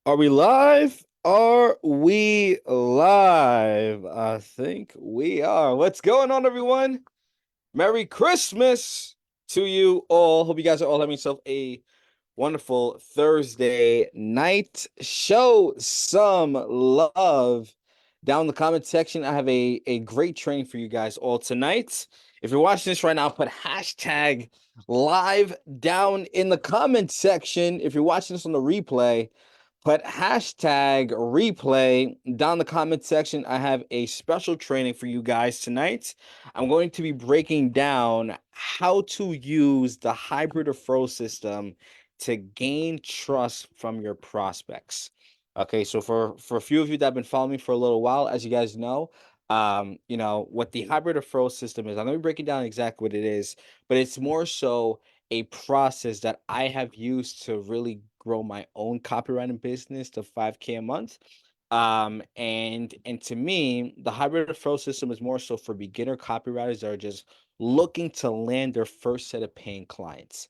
Are we live? Are we live? I think we are. What's going on, everyone? Merry Christmas to you all. Hope you guys are all having yourself a wonderful Thursday night. Show some love down in the comment section. I have a great training for you guys all tonight. If you're watching this right now, put hashtag live down in the comment section. If you're watching this on the replay, put hashtag replay down in the comment section. I have a special training for you guys tonight. I'm going to be breaking down how to use the hybrid referral system to gain trust from your prospects. Okay, so for a few of you that have been following me for a little while, as you guys know, what the hybrid referral system is. I'm going to be breaking down exactly what it is, but it's more so a process that I have used to really grow my own copywriting business to 5K a month. And to me, the hybrid referral system is more so for beginner copywriters that are just looking to land their first set of paying clients.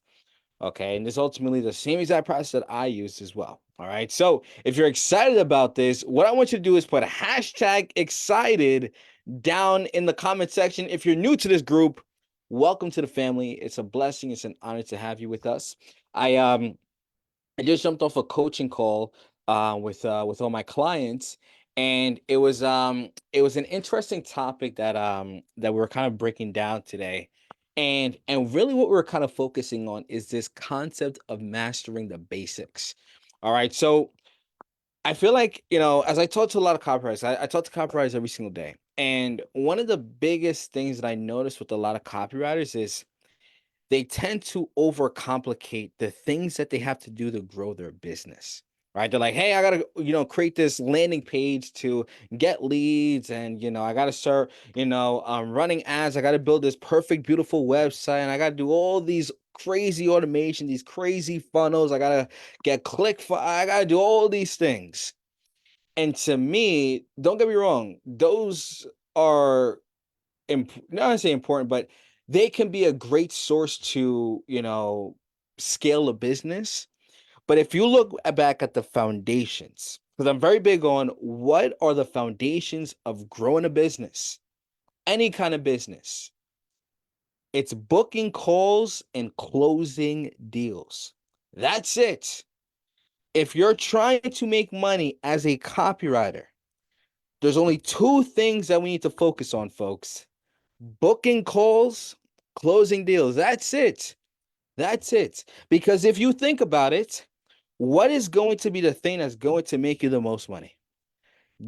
Okay, and this is ultimately the same exact process that I used as well. All right, so if you're excited about this, what I want you to do is put a hashtag excited down in the comment section. If you're new to this group, welcome to the family. It's a blessing. It's an honor to have you with us. I just jumped off a coaching call with all my clients, and it was an interesting topic that we were kind of breaking down today. And really what we're kind of focusing on is this concept of mastering the basics. All right. So I feel like, as I talk to a lot of copywriters, I talk to copywriters every single day. And one of the biggest things that I notice with a lot of copywriters is they tend to overcomplicate the things that they have to do to grow their business. Right? They're like, hey, I gotta, create this landing page to get leads, and I gotta start, running ads. I gotta build this perfect, beautiful website, and I gotta do all these crazy automation, these crazy funnels. I gotta get I gotta do all these things. And to me, don't get me wrong, those are not to say important, but they can be a great source to, scale a business. But if you look back at the foundations, because I'm very big on what are the foundations of growing a business, any kind of business, it's booking calls and closing deals. That's it. If you're trying to make money as a copywriter, there's only two things that we need to focus on, folks: booking calls, closing deals. That's it. That's it. Because if you think about it, what is going to be the thing that's going to make you the most money?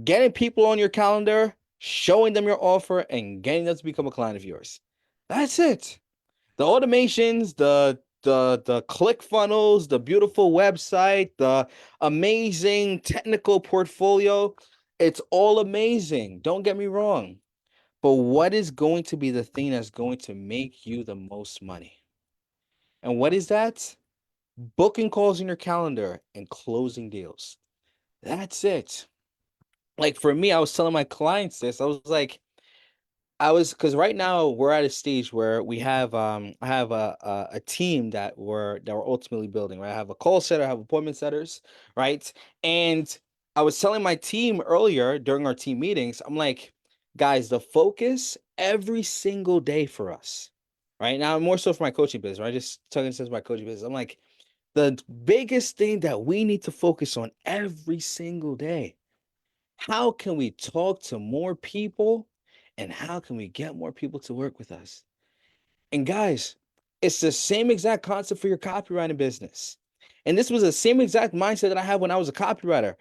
Getting people on your calendar, showing them your offer, and getting them to become a client of yours. That's it. The automations, the click funnels, the beautiful website, the amazing technical portfolio, it's all amazing. Don't get me wrong. But what is going to be the thing that's going to make you the most money? And what is that? Booking calls in your calendar and closing deals. That's it. Like for me, I was telling my clients this. I was like, because right now we're at a stage where we have I have a team that we're ultimately building, right? I have a call setter, I have appointment setters, right? And I was telling my team earlier during our team meetings, I'm like, guys, the focus every single day for us, right? Now more so for my coaching business, right? Just talking since my coaching business. I'm like, the biggest thing that we need to focus on every single day: how can we talk to more people, and how can we get more people to work with us? And guys, it's the same exact concept for your copywriting business. And this was the same exact mindset that I had when I was a copywriter.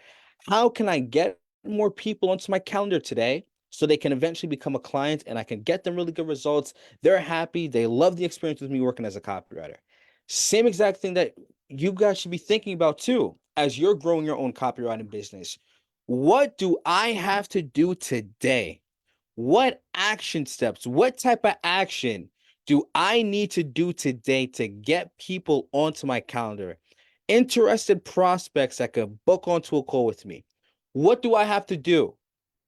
How can I get more people onto my calendar today so they can eventually become a client and I can get them really good results? They're happy. They love the experience with me working as a copywriter. Same exact thing that you guys should be thinking about too as you're growing your own copywriting business. What do I have to do today? What action steps, what type of action do I need to do today to get people onto my calendar? Interested prospects that could book onto a call with me. What do I have to do?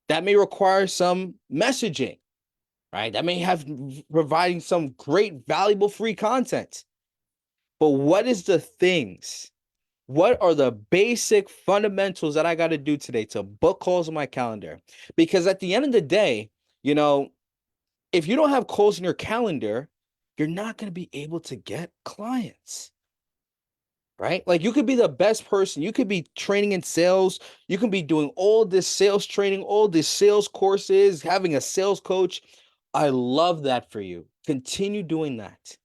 That may require some messaging, right? That may have providing some great, valuable free content. But what is the things? What are the basic fundamentals that I got to do today to book calls on my calendar? Because at the end of the day, you know, if you don't have calls in your calendar, you're not going to be able to get clients, right? Like you could be the best person, you could be training in sales, you can be doing all this sales training, all these sales courses, having a sales coach. I love that for you. Continue doing that.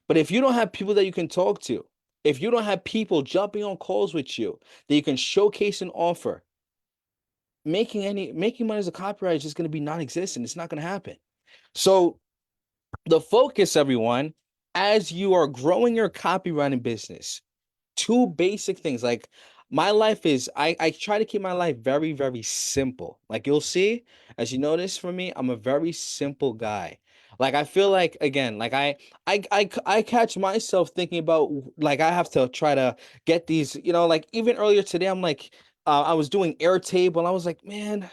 But if you don't have people that you can talk to, if you don't have people jumping on calls with you that you can showcase and offer, making money as a copywriter is just going to be non-existent. It's not going to happen. So the focus, everyone, as you are growing your copywriting business, two basic things. Like my life is, I try to keep my life very, very simple. Like you'll see, as you notice from me, I'm a very simple guy. Like I feel like again, like I catch myself thinking about like I have to try to get these, like even earlier today, I'm like, I was doing Airtable and I was like, man,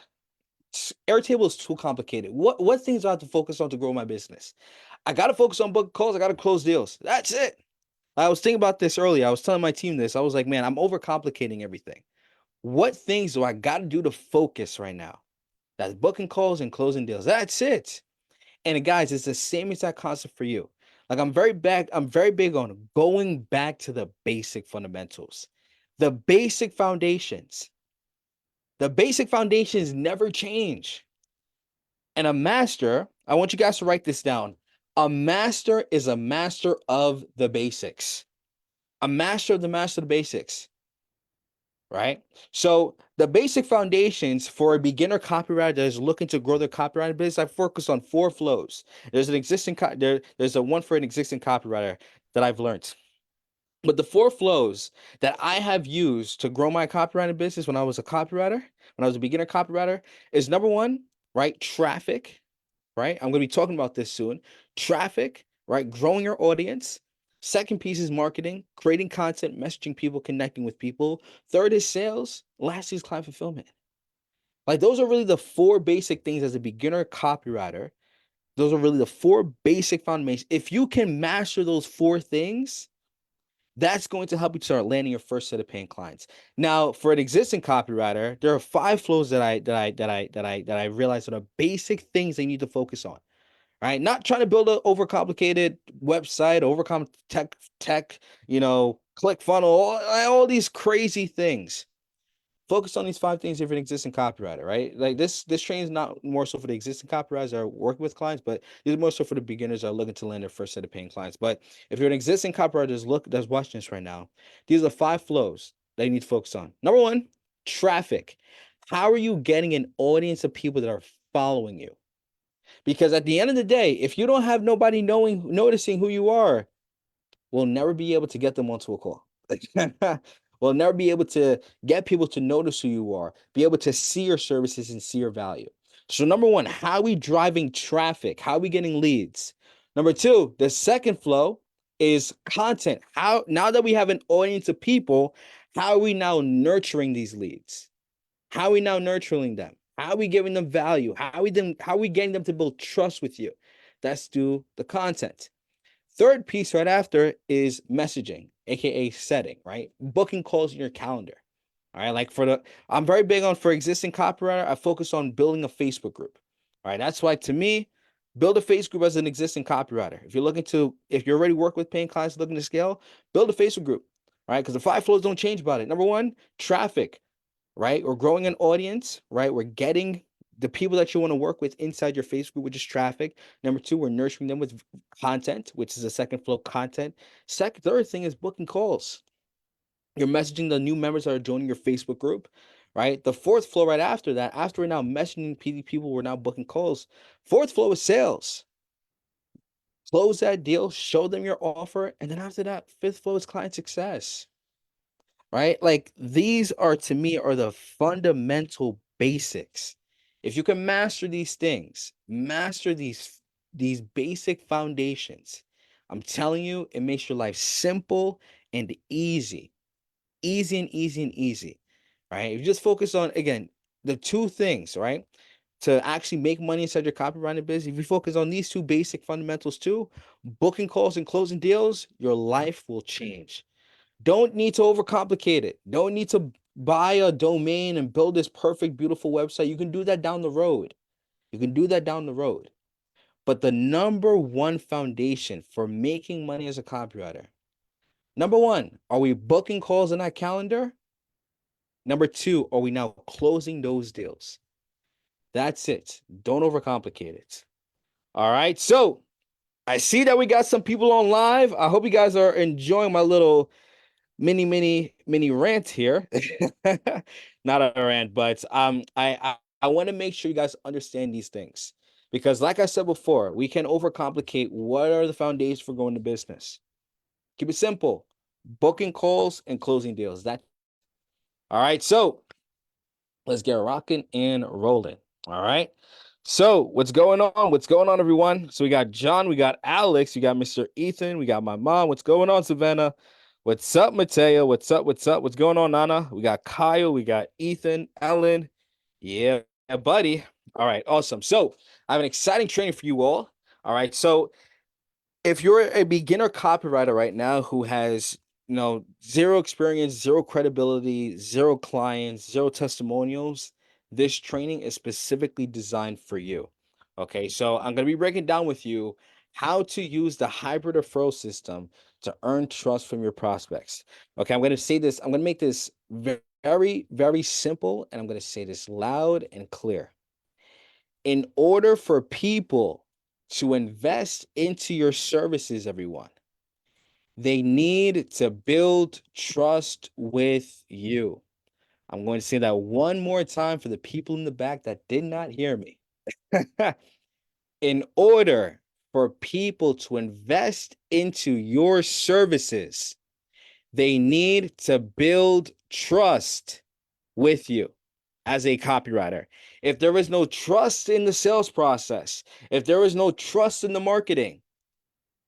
Airtable is too complicated. What things do I have to focus on to grow my business? I got to focus on book calls. I got to close deals. That's it. I was thinking about this earlier. I was telling my team this. I was like, man, I'm overcomplicating everything. What things do I got to do to focus right now? That's booking calls and closing deals. That's it. And guys, it's the same exact concept for you. Like I'm very big on going back to the basic fundamentals. The basic foundations. The basic foundations never change. And a master, I want you guys to write this down. A master is a master of the basics. A master of the basics, right? So the basic foundations for a beginner copywriter that is looking to grow their copywriting business, I focus on four flows. There's a one for an existing copywriter that I've learned. But the four flows that I have used to grow my copywriting business when I was a copywriter, when I was a beginner copywriter, is number one, right? Traffic, right? I'm going to be talking about this soon. Traffic, right? Growing your audience. Second piece is marketing, creating content, messaging people, connecting with people. Third is sales. Last is client fulfillment. Like those are really the four basic things as a beginner copywriter. Those are really the four basic foundations. If you can master those four things, that's going to help you start landing your first set of paying clients. Now, for an existing copywriter, there are five flows that I realized are basic things they need to focus on. Right? Not trying to build an overcomplicated website, overcome tech, click funnel, all these crazy things. Focus on these five things if you're an existing copywriter, right? Like this training is not more so for the existing copywriters that are working with clients, but these are more so for the beginners that are looking to land their first set of paying clients. But if you're an existing copywriter that's watching this right now, these are the five flows that you need to focus on. Number one, traffic. How are you getting an audience of people that are following you? Because at the end of the day, if you don't have nobody noticing who you are, we'll never be able to get them onto a call. We'll never be able to get people to notice who you are, be able to see your services and see your value. So number one, how are we driving traffic? How are we getting leads? Number two, the second flow is content. How now that we have an audience of people, how are we now nurturing these leads? How are we now nurturing them? How are we giving them value? How are we getting them to build trust with you? That's through the content. Third piece right after is messaging, aka setting, right? Booking calls in your calendar. All right. I'm very big on for existing copywriter, I focus on building a Facebook group. All right. That's why to me, build a Facebook group as an existing copywriter. If you're already working with paying clients looking to scale, build a Facebook group. All right. Because the five flows don't change about it. Number one, traffic, right? We're growing an audience, right? We're getting the people that you want to work with inside your Facebook, which is traffic. Number two, we're nurturing them with content, which is the second flow content. Third thing is booking calls. You're messaging the new members that are joining your Facebook group, right? The fourth flow right after that, after we're now messaging people, we're now booking calls. Fourth flow is sales. Close that deal, show them your offer, and then after that, fifth flow is client success, right? Like these are to me are the fundamental basics. If you can master these things, master these basic foundations, I'm telling you, it makes your life simple and easy. Easy and easy and easy. Right? If you just focus on again the two things, right? To actually make money inside your copywriting business, if you focus on these two basic fundamentals too, booking calls and closing deals, your life will change. Don't need to overcomplicate it. Don't need to buy a domain and build this perfect, beautiful website. You can do that down the road. You can do that down the road. But the number one foundation for making money as a copywriter, number one, are we booking calls in our calendar? Number two, are we now closing those deals? That's it. Don't overcomplicate it. All right. So I see that we got some people on live. I hope you guys are enjoying my little mini rant here. Not a rant, but I want to make sure you guys understand these things because, like I said before, we can overcomplicate what are the foundations for going to business. Keep it simple: booking calls and closing deals. That all right. So let's get rocking and rolling. All right. So what's going on? What's going on, everyone? So we got John, we got Alex, we got Mr. Ethan, we got my mom. What's going on, Savannah? What's up, Mateo? What's up? What's up? What's going on, Nana? We got Kyle, we got Ethan, Ellen. Yeah, buddy. All right, awesome. So I have an exciting training for you all. All right. So if you're a beginner copywriter right now who has zero experience, zero credibility, zero clients, zero testimonials, this training is specifically designed for you. Okay, so I'm going to be breaking down with you how to use the hybrid referral system to earn trust from your prospects. Okay, I'm going to say this, I'm going to make this very, very simple, and I'm going to say this loud and clear. In order for people to invest into your services, everyone, they need to build trust with you. I'm going to say that one more time for the people in the back that did not hear me. In order for people to invest into your services, they need to build trust with you as a copywriter. If there is no trust in the sales process, if there is no trust in the marketing,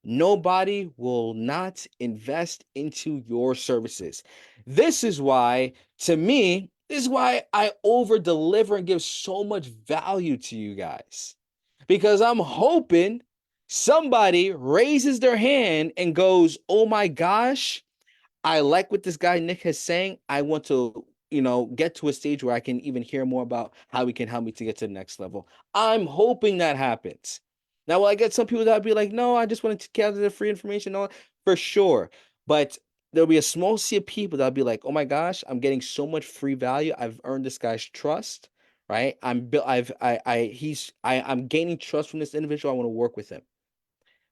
nobody will not invest into your services. This is why, to me, this is why I over deliver and give so much value to you guys. Because I'm hoping somebody raises their hand and goes, oh my gosh, I like what this guy Nick is saying. I want to, get to a stage where I can even hear more about how he can help me to get to the next level. I'm hoping that happens. Now, will I get some people that'll be like, no, I just wanted to gather the free information, all for sure. But there'll be a small sea of people that'll be like, oh my gosh, I'm getting so much free value. I've earned this guy's trust, right? I'm gaining trust from this individual. I want to work with him.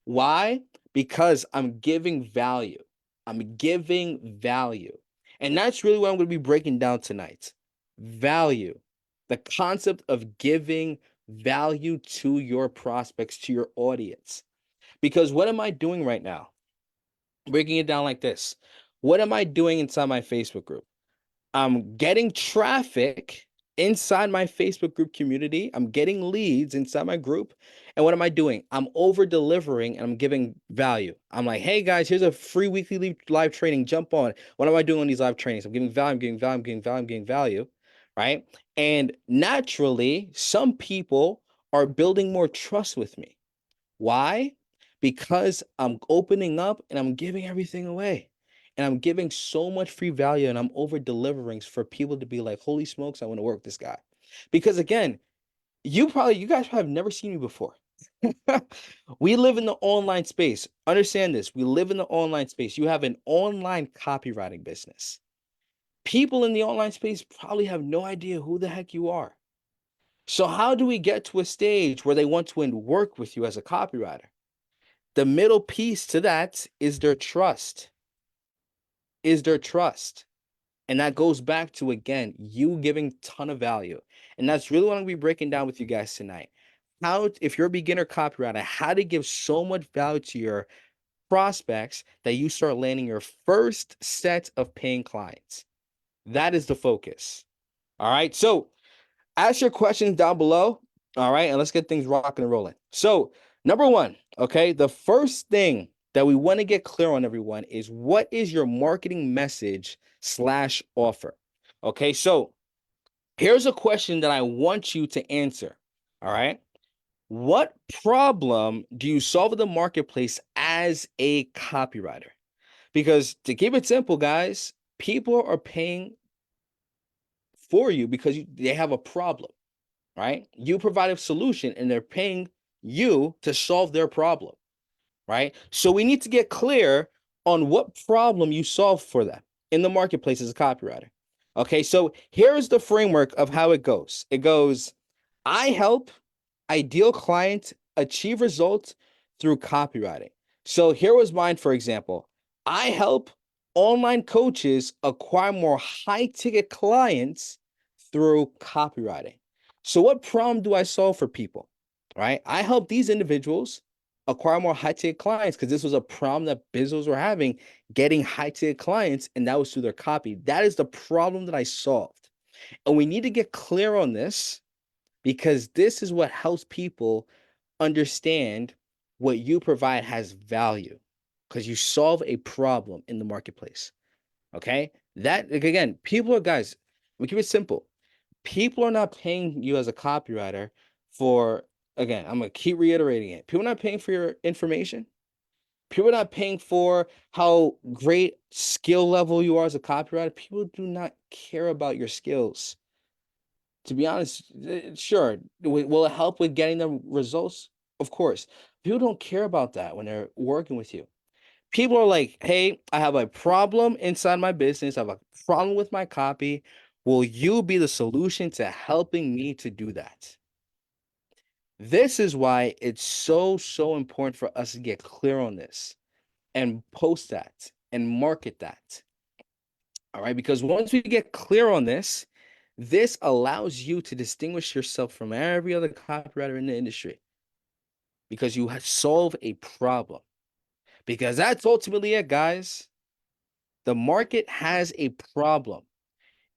Why? Because I'm giving value. I'm giving value. And that's really what I'm going to be breaking down tonight. Value. The concept of giving value to your prospects, to your audience. Because what am I doing right now? Breaking it down like this. What am I doing inside my Facebook group? I'm getting traffic inside my Facebook group community. I'm getting leads inside my group. And what am I doing? I'm over delivering and I'm giving value. I'm like, hey guys, here's a free weekly live training. Jump on. What am I doing on these live trainings? I'm giving value, I'm giving value, I'm giving value, I'm giving value. Right. And naturally, some people are building more trust with me. Why? Because I'm opening up and I'm giving everything away. And I'm giving so much free value and I'm over delivering for people to be like, holy smokes, I want to work with this guy. Because again, you guys probably have never seen me before. We live in the online space. Understand this. We live in the online space. You have an online copywriting business. People in the online space probably have no idea who the heck you are. So how do we get to a stage where they want to work with you as a copywriter? The middle piece to that is their trust. And that goes back to, again, you giving a ton of value. And that's really what I'm going to be breaking down with you guys tonight. How, if you're a beginner copywriter, how to give so much value to your prospects that you start landing your first set of paying clients. That is the focus. All right. So ask your questions down below. All right. And let's get things rocking and rolling. So, number one, okay, the first thing that we want to get clear on, everyone, is what is your marketing message / offer? Okay. So, here's a question that I want you to answer. All right. What problem do you solve in the marketplace as a copywriter? Because to keep it simple, guys, people are paying for you because they have a problem, right? You provide a solution and they're paying you to solve their problem, right? So we need to get clear on what problem you solve for them in the marketplace as a copywriter. Okay, so here's the framework of how it goes. It goes, I help ideal client achieve results through copywriting. So here was mine, for example. I help online coaches acquire more high ticket clients through copywriting. So, what problem do I solve for people? Right? I help these individuals acquire more high ticket clients because this was a problem that businesses were having getting high ticket clients, and that was through their copy. That is the problem that I solved. And we need to get clear on this because this is what helps people understand what you provide has value because you solve a problem in the marketplace. Okay. That, like, again, people are, guys, we keep it simple. People are not paying you as a copywriter for, again, I'm going to keep reiterating it. People are not paying for your information. People are not paying for how great skill level you are as a copywriter. People do not care about your skills. To be honest, sure. Will it help with getting the results? Of course. People don't care about that when they're working with you. People are like, hey, I have a problem inside my business. I have a problem with my copy. Will you be the solution to helping me to do that? This is why it's so, so important for us to get clear on this and post that and market that. All right. Because once we get clear on this allows you to distinguish yourself from every other copywriter in the industry because you solve a problem. Because that's ultimately it, guys. The market has a problem.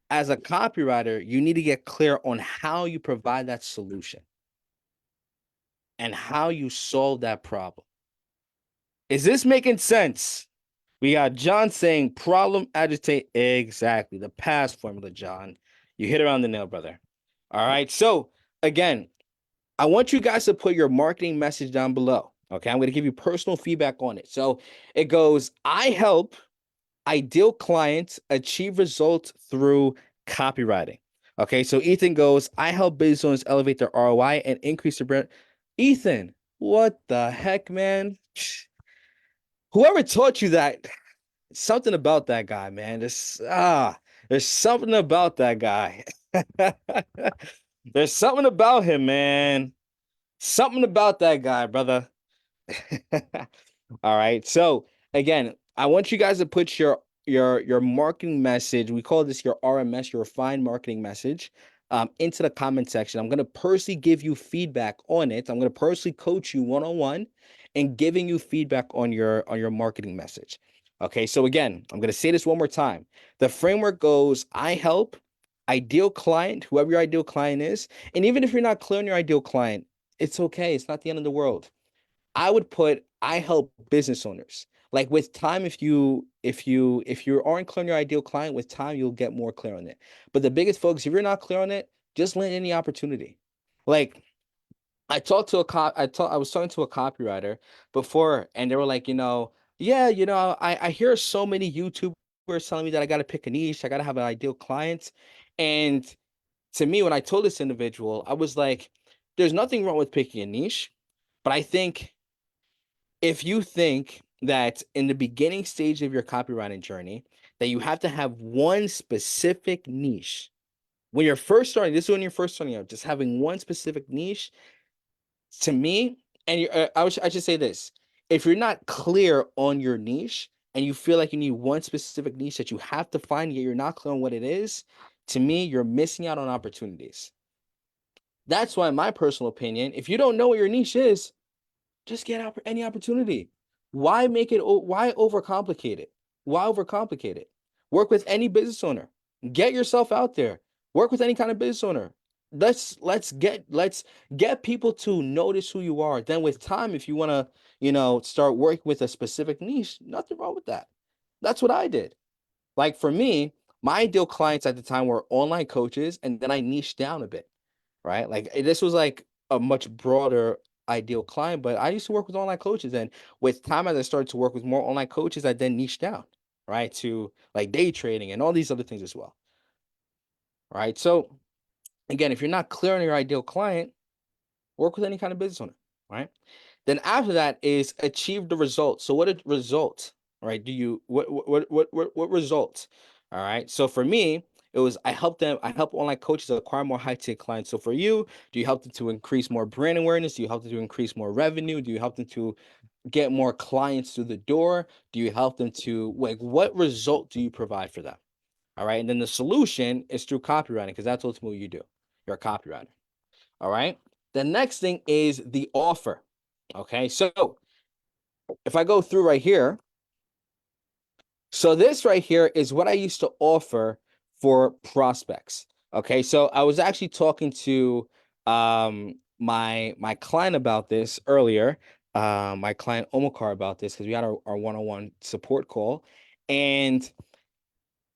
As a copywriter, you need to get clear on how you provide that solution and how you solve that problem. Is this making sense? We got John saying problem agitate. Exactly. The past formula, John. You hit it on the nail, brother. All right. So again, I want you guys to put your marketing message down below. Okay. I'm going to give you personal feedback on it. So it goes, I help ideal clients achieve results through copywriting. Okay. So Ethan goes, I help business owners elevate their ROI and increase their brand. Ethan, what the heck, man? Whoever taught you that, something about that guy, man. There's something about that guy. There's something about him, man. Something about that guy, brother. All right. So again, I want you guys to put your marketing message. We call this your RMS, your refined marketing message, into the comment section. I'm gonna personally give you feedback on it. I'm gonna personally coach you one-on-one and giving you feedback on your marketing message. Okay. So again, I'm gonna say this one more time. The framework goes: I help ideal client, whoever your ideal client is, and even if you're not clear on your ideal client, it's okay. It's not the end of the world. I would put I help business owners. Like with time, if you aren't clear on your ideal client, with time you'll get more clear on it. But the biggest focus, if you're not clear on it, just land any opportunity. Like I was talking to a copywriter before, and they were like, yeah, I hear so many YouTubers telling me that I got to pick a niche, I got to have an ideal client, and to me, when I told this individual, I was like, there's nothing wrong with picking a niche, but I think if you think that in the beginning stage of your copywriting journey, that you have to have one specific niche. When you're first starting, this is when you're first starting out, just having one specific niche, to me, and I should say this. If you're not clear on your niche and you feel like you need one specific niche that you have to find, yet you're not clear on what it is, to me, you're missing out on opportunities. That's why, in my personal opinion, if you don't know what your niche is, just get out any opportunity. Why overcomplicate it? Why overcomplicate it? Work with any business owner. Get yourself out there. Work with any kind of business owner. Let's get people to notice who you are. Then with time, if you want to, start working with a specific niche, nothing wrong with that. That's what I did. Like for me, my ideal clients at the time were online coaches, and then I niched down a bit, right? Like this was like a much broader ideal client, but I used to work with online coaches. And with time, as I started to work with more online coaches, I then niched down, right, to like day trading and all these other things as well. Right. So again, if you're not clear on your ideal client, work with any kind of business owner, right? Then after that is achieve the result. So what a result, right? Do you what results? All right. So for me, it was I help online coaches acquire more high ticket clients. So for you, do you help them to increase more brand awareness? Do you help them to increase more revenue? Do you help them to get more clients through the door? Do you help them to like what result do you provide for them? All right. And then the solution is through copywriting because that's ultimately what you do. You're a copywriter. All right. The next thing is the offer. Okay. So if I go through right here, so this right here is what I used to offer for prospects. Okay. So I was actually talking to my client about this earlier. My client Omar about this because we had our one-on-one support call. And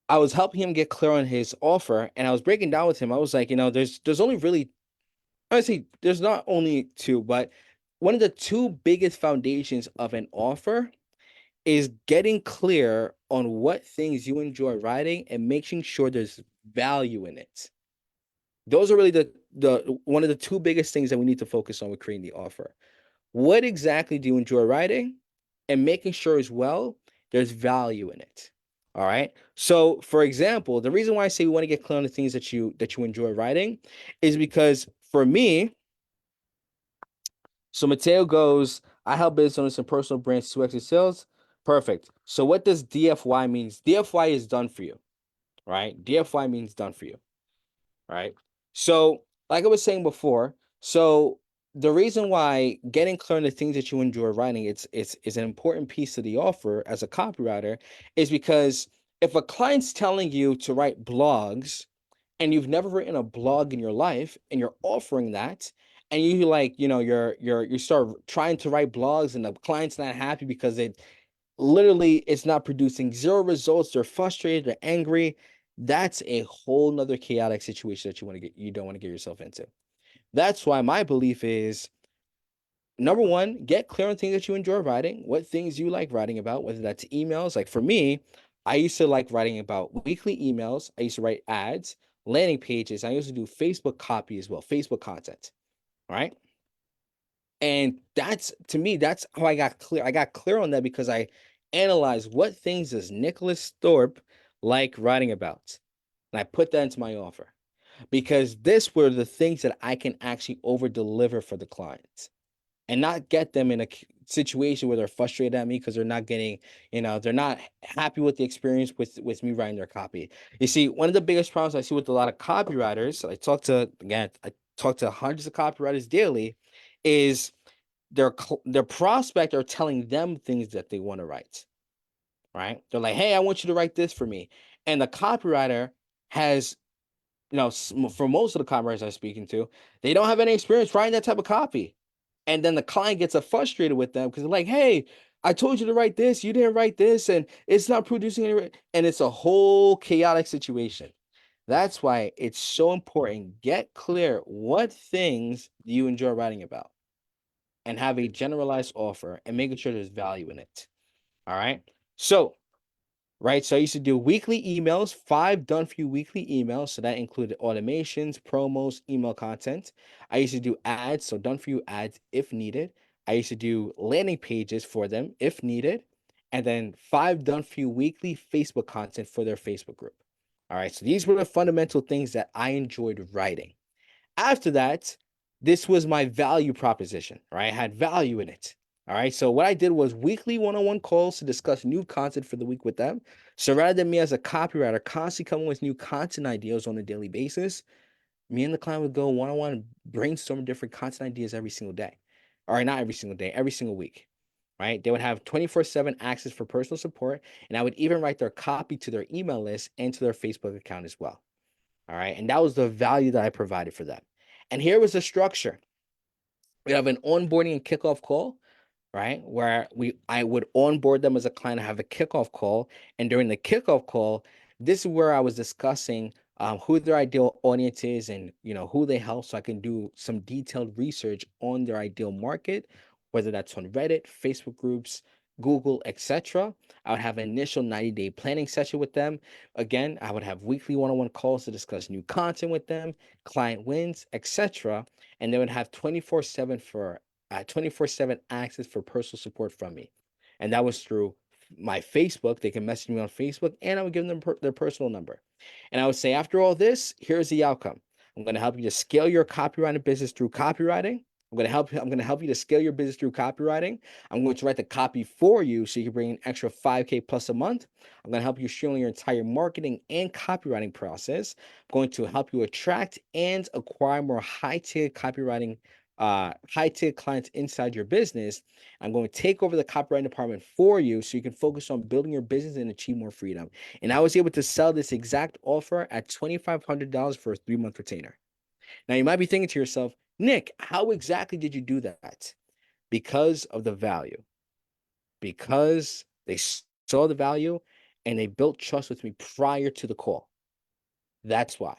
I was helping him get clear on his offer. And I was breaking down with him. I was like, there's only really honestly, there's not only two, but one of the two biggest foundations of an offer is getting clear on what things you enjoy writing and making sure there's value in it. Those are really the one of the two biggest things that we need to focus on with creating the offer. What exactly do you enjoy writing? And making sure as well there's value in it. All right. So for example, the reason why I say we want to get clear on the things that you enjoy writing is because for me, so Mateo goes, I help business owners and personal brands to exit sales. Perfect. So what does DFY means? DFY is done for you, right? DFY means done for you, right? So like I was saying before, so the reason why getting clear on the things that you enjoy writing, it's an important piece of the offer as a copywriter, is because if a client's telling you to write blogs and you've never written a blog in your life and you're offering that and you like you start trying to write blogs and the client's not happy because it's not producing zero results, they're frustrated, they're angry, that's a whole nother chaotic situation that you don't want to get yourself into. That's why my belief is number one, get clear on things that you enjoy writing, what things you like writing about, whether that's emails. Like for me, I used to like writing about weekly emails. I used to write ads, landing pages. I used to do Facebook copy as well, Facebook content. Right. And that's to me, that's how I got clear. I got clear on that because I analyzed what things does Nicholas Thorpe like writing about. And I put that into my offer because this were the things that I can actually over deliver for the clients and not get them in a situation where they're frustrated at me because they're not getting, they're not happy with the experience with me writing their copy. You see, one of the biggest problems I see with a lot of copywriters, I talk to hundreds of copywriters daily, is their prospect are telling them things that they want to write, right? They're like, hey, I want you to write this for me. And the copywriter has, for most of the copywriters I'm speaking to, they don't have any experience writing that type of copy. And then the client gets frustrated with them because they're like, hey, I told you to write this, you didn't write this, and it's not producing any, and it's a whole chaotic situation. That's why it's so important. Get clear what things do you enjoy writing about and have a generalized offer and making sure there's value in it. All right. So right? So I used to do weekly emails, 5 done for you weekly emails. So that included automations, promos, email content. I used to do ads, so done for you ads if needed. I used to do landing pages for them if needed. And then 5 done for you weekly Facebook content for their Facebook group. All right. So these were the fundamental things that I enjoyed writing. After that, this was my value proposition, right? I had value in it. All right. So what I did was weekly one-on-one calls to discuss new content for the week with them. So rather than me as a copywriter constantly coming with new content ideas on a daily basis, me and the client would go one-on-one, brainstorm different content ideas every single day. Or not every single day, every single week. Right. They would have 24/7 access for personal support. And I would even write their copy to their email list and to their Facebook account as well. All right. And that was the value that I provided for them. And here was the structure. We have an onboarding and kickoff call, right? Where I would onboard them as a client, have a kickoff call. And during the kickoff call, this is where I was discussing who their ideal audience is, and who they help, so I can do some detailed research on their ideal market, whether that's on Reddit, Facebook groups, Google, etc. I would have an initial 90-day planning session with them. Again, I would have weekly one-on-one calls to discuss new content with them, client wins, etc. And they would have 24/7 access for personal support from me. And that was through my Facebook. They can message me on Facebook, and I would give them their personal number. And I would say, after all this, here's the outcome. I'm going to help you to scale your copywriting business through copywriting. I'm going to help you to scale your business through copywriting. I'm going to write the copy for you so you can bring an extra 5K plus a month. I'm going to help you streamline your entire marketing and copywriting process. I'm going to help you attract and acquire more high-ticket copywriting, high-ticket clients inside your business. I'm going to take over the copywriting department for you so you can focus on building your business and achieve more freedom. And I was able to sell this exact offer at $2,500 for a 3-month retainer. Now, you might be thinking to yourself, Nick, how exactly did you do that? Because of the value. Because they saw the value and they built trust with me prior to the call. That's why.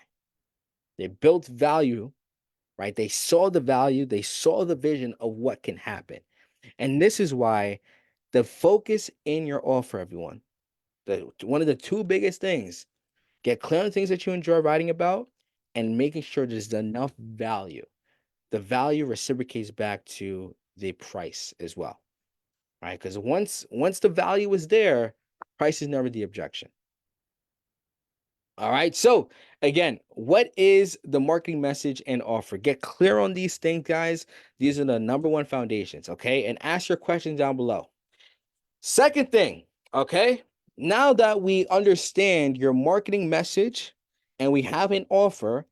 They built value, right? They saw the value. They saw the vision of what can happen. And this is why the focus in your offer, everyone, one of the two biggest things, get clear on the things that you enjoy writing about and making sure there's enough value. The value reciprocates back to the price as well, right? Because once the value is there, price is never the objection. All right. So again, what is the marketing message and offer? Get clear on these things, guys. These are the number one foundations. Okay. And ask your questions down below. Second thing, okay. Now that we understand your marketing message and we have an offer,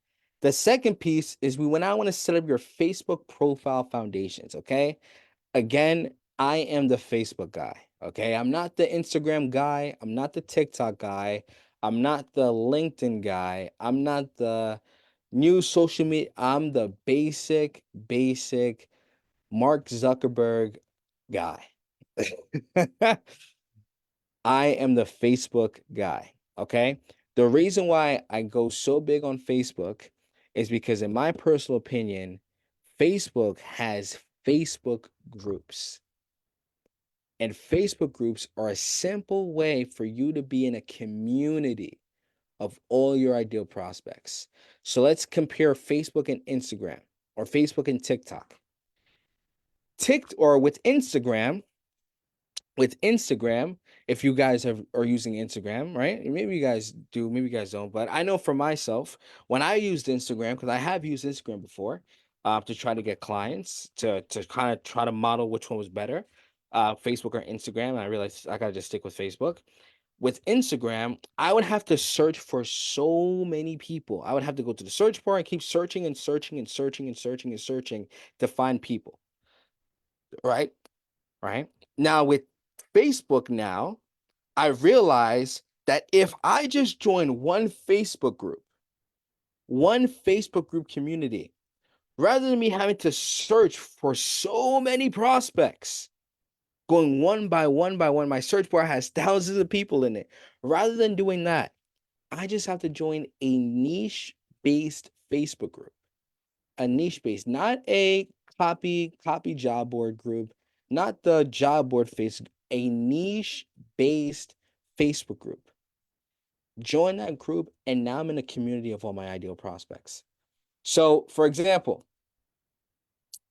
the second piece is we now want to set up your Facebook profile foundations. Okay. Again, I am the Facebook guy. Okay. I'm not the Instagram guy. I'm not the TikTok guy. I'm not the LinkedIn guy. I'm not the new social media. I'm the basic Mark Zuckerberg guy. I am the Facebook guy. Okay. The reason why I go so big on Facebook is because, in my personal opinion, Facebook has Facebook groups. And Facebook groups are a simple way for you to be in a community of all your ideal prospects. So let's compare Facebook and Instagram, or Facebook and TikTok. Or with Instagram, if you guys are using Instagram, right? Maybe you guys do, maybe you guys don't. But I know for myself, when I used Instagram, because I have used Instagram before, to try to get clients, to kind of try to model which one was better, Facebook or Instagram. And I realized I gotta just stick with Facebook. With Instagram, I would have to search for so many people. I would have to go to the search bar and keep searching and searching and searching and searching and searching to find people. Right? Right? Now with Facebook now, I realize that if I just join one Facebook group community, rather than me having to search for so many prospects, going one by one, my search bar has thousands of people in it. Rather than doing that, I just have to join a niche-based Facebook group. A niche-based, not a copy job board group, not the job board Facebook, a niche-based Facebook group. Join that group, and now I'm in a community of all my ideal prospects. So, for example,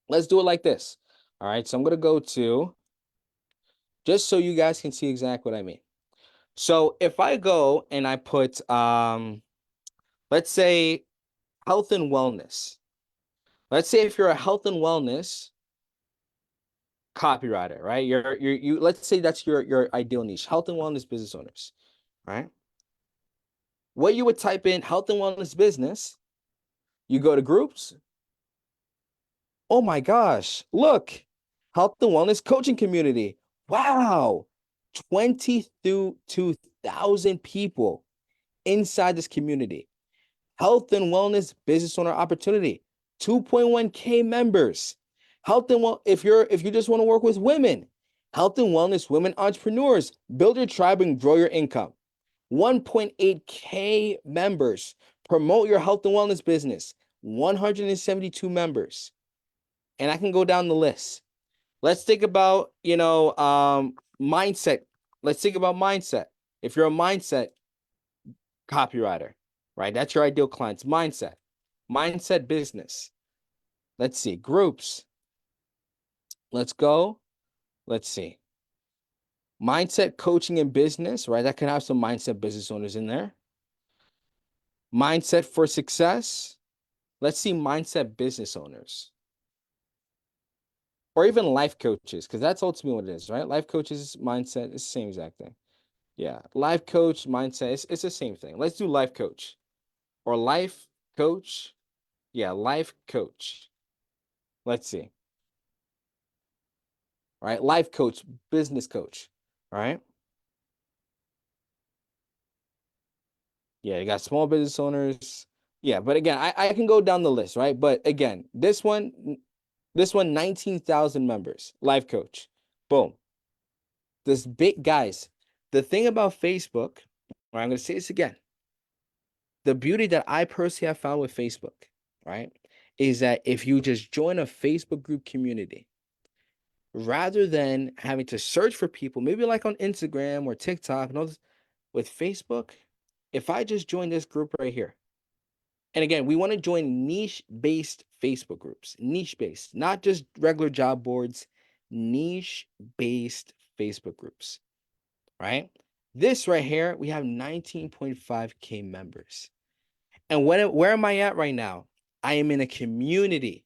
let's do it like this. All right, so I'm going to go to, just so you guys can see exactly what I mean. So if I go and I put, let's say, health and wellness. Let's say if you're a health and wellness copywriter, right? Let's say that's your ideal niche, health and wellness business owners, right? What you would type in health and wellness business, you go to groups. Oh my gosh, look, health and wellness coaching community. Wow, 22,000 people inside this community. Health and wellness business owner opportunity, 2.1K members. Health and if you just want to work with women, health and wellness women entrepreneurs, build your tribe and grow your income. 1.8K members, Promote your health and wellness business, 172 members. And I can go down the list. Let's think about, mindset. Let's think about mindset. If you're a mindset copywriter, right? That's your ideal client's mindset. Mindset business. Let's see. Groups. Let's go. Let's see. Mindset coaching and business, right? That can have some mindset business owners in there. Mindset for success. Let's see mindset business owners. Or even life coaches, because that's ultimately what it is, right? Life coaches, mindset, it's the same exact thing. Yeah. Life coach, mindset, it's the same thing. Let's do life coach or life coach. Yeah, life coach. Let's see. All right. Life coach, business coach. All right. Yeah, you got small business owners. Yeah, but again, I can go down the list, right? But again, this one, 19,000 members, life coach. Boom. This big guys, the thing about Facebook, right, I'm going to say this again. The beauty that I personally have found with Facebook, right, is that if you just join a Facebook group community, rather than having to search for people, maybe like on Instagram or TikTok and all this, with Facebook, if I just join this group right here, and again, we want to join niche-based Facebook groups, niche-based, not just regular job boards, niche-based Facebook groups, right? This right here, we have 19.5K members. And where am I at right now? I am in a community,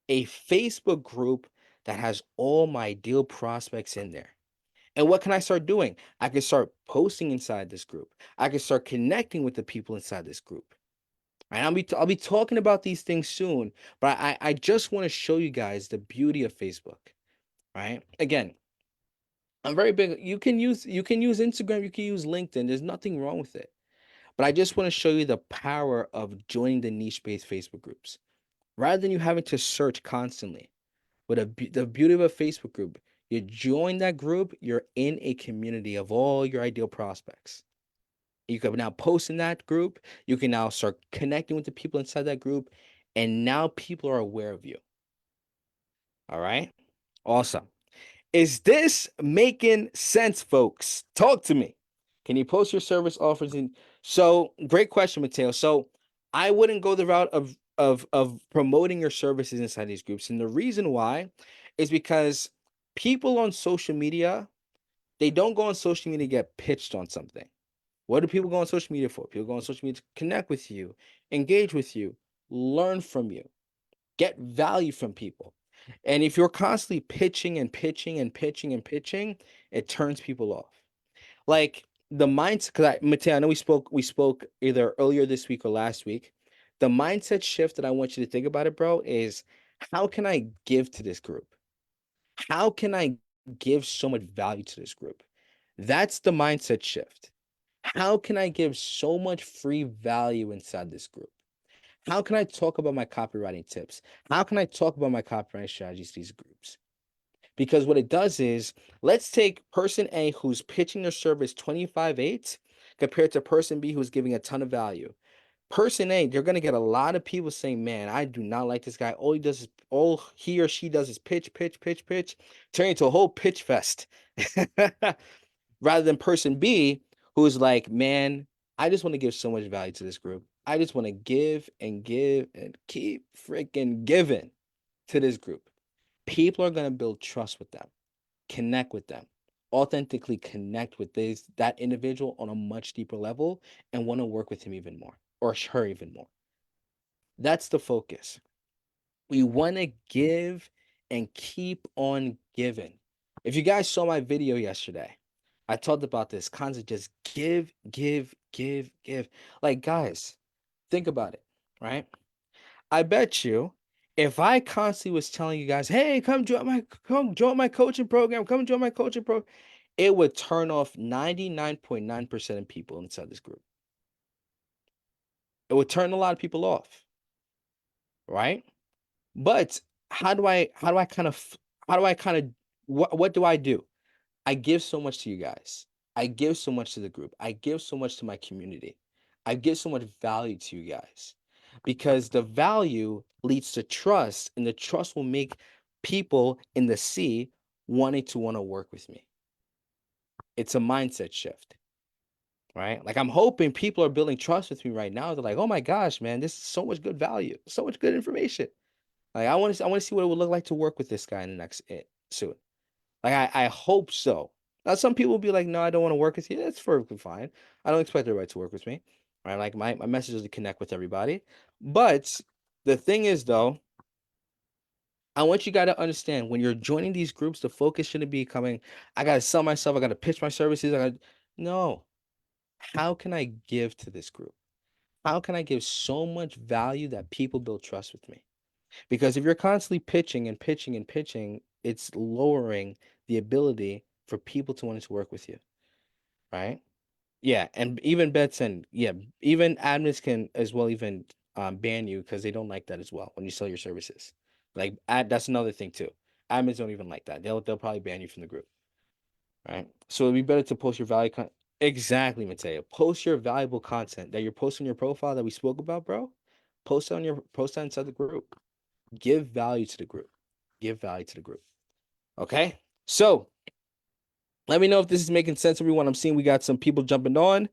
a Facebook group that has all my ideal prospects in there. And what can I start doing? I can start posting inside this group. I can start connecting with the people inside this group. Right? I'll be talking about these things soon, but I just want to show you guys the beauty of Facebook. Right? Again, I'm very big. You can use Instagram, you can use LinkedIn. There's nothing wrong with it. But I just want to show you the power of joining the niche-based Facebook groups. Rather than you having to search constantly. With the beauty of a Facebook group, you join that group, you're in a community of all your ideal prospects. You can now post in that group. You can now start connecting with the people inside that group. And now people are aware of you. All right. Awesome. Is this making sense, folks? Talk to me. Can you post your service offers in? So, great question, Mateo. So, I wouldn't go the route of promoting your services inside these groups, and the reason why is because people on social media, they don't go on social media to get pitched on something. What do people go on social media for? People go on social media to connect with you, engage with you, learn from you, get value from people. And if you're constantly pitching and pitching and pitching and pitching, it turns people off. Like the mindset, because Mateo, I know we spoke either earlier this week or last week. The mindset shift that I want you to think about it, bro, is how can I give to this group? How can I give so much value to this group? That's the mindset shift. How can I give so much free value inside this group? How can I talk about my copywriting tips? How can I talk about my copywriting strategies to these groups? Because what it does is, let's take person A who's pitching their service 25/8 compared to person B who's giving a ton of value. Person A, you're gonna get a lot of people saying, "Man, I do not like this guy. All he or she does is pitch, pitch, pitch, pitch, turning into a whole pitch fest." Rather than person B, who's like, "Man, I just want to give so much value to this group. I just want to give and give and keep freaking giving to this group." People are gonna build trust with them, connect with them, authentically connect with that individual on a much deeper level, and want to work with him even more or her even more. That's the focus. We want to give and keep on giving. If you guys saw my video yesterday, I talked about this concept, just give, give, give, give. Like, guys, think about it, right? I bet you if I constantly was telling you guys, "Hey, come join my coaching program, come join my coaching program," it would turn off 99.9% of people inside this group. It would turn a lot of people off, right? But how do I kind of what do I do? I give so much to you guys. I give so much to the group. I give so much to my community. I give so much value to you guys because the value leads to trust, and the trust will make people in the sea wanting to want to work with me. It's a mindset shift, right? Like I'm hoping people are building trust with me right now. They're like, "Oh my gosh, man, this is so much good value, so much good information." Like I want to see what it would look like to work with this guy in the next soon. Like I hope so. Now some people will be like, "No, I don't want to work with you." That's perfectly fine. I don't expect everybody to work with me, right? Like my message is to connect with everybody. But the thing is, though, I want you guys to understand when you're joining these groups, the focus shouldn't be coming. I gotta sell myself. I gotta pitch my services. No. How can I give to this group? How can I give so much value that people build trust with me? Because if you're constantly pitching and pitching and pitching, it's lowering the ability for people to want to work with you, right? Yeah, and even bets and yeah, even admins can as well even ban you because they don't like that as well when you sell your services. Like that's another thing too. Admins don't even like that. They'll probably ban you from the group, right? So it'd be better to post your value content. Exactly, Mateo. Post your valuable content that you're posting on your profile that we spoke about, bro. Post that inside the group. Give value to the group. Give value to the group. Okay. So let me know if this is making sense, everyone. I'm seeing we got some people jumping on.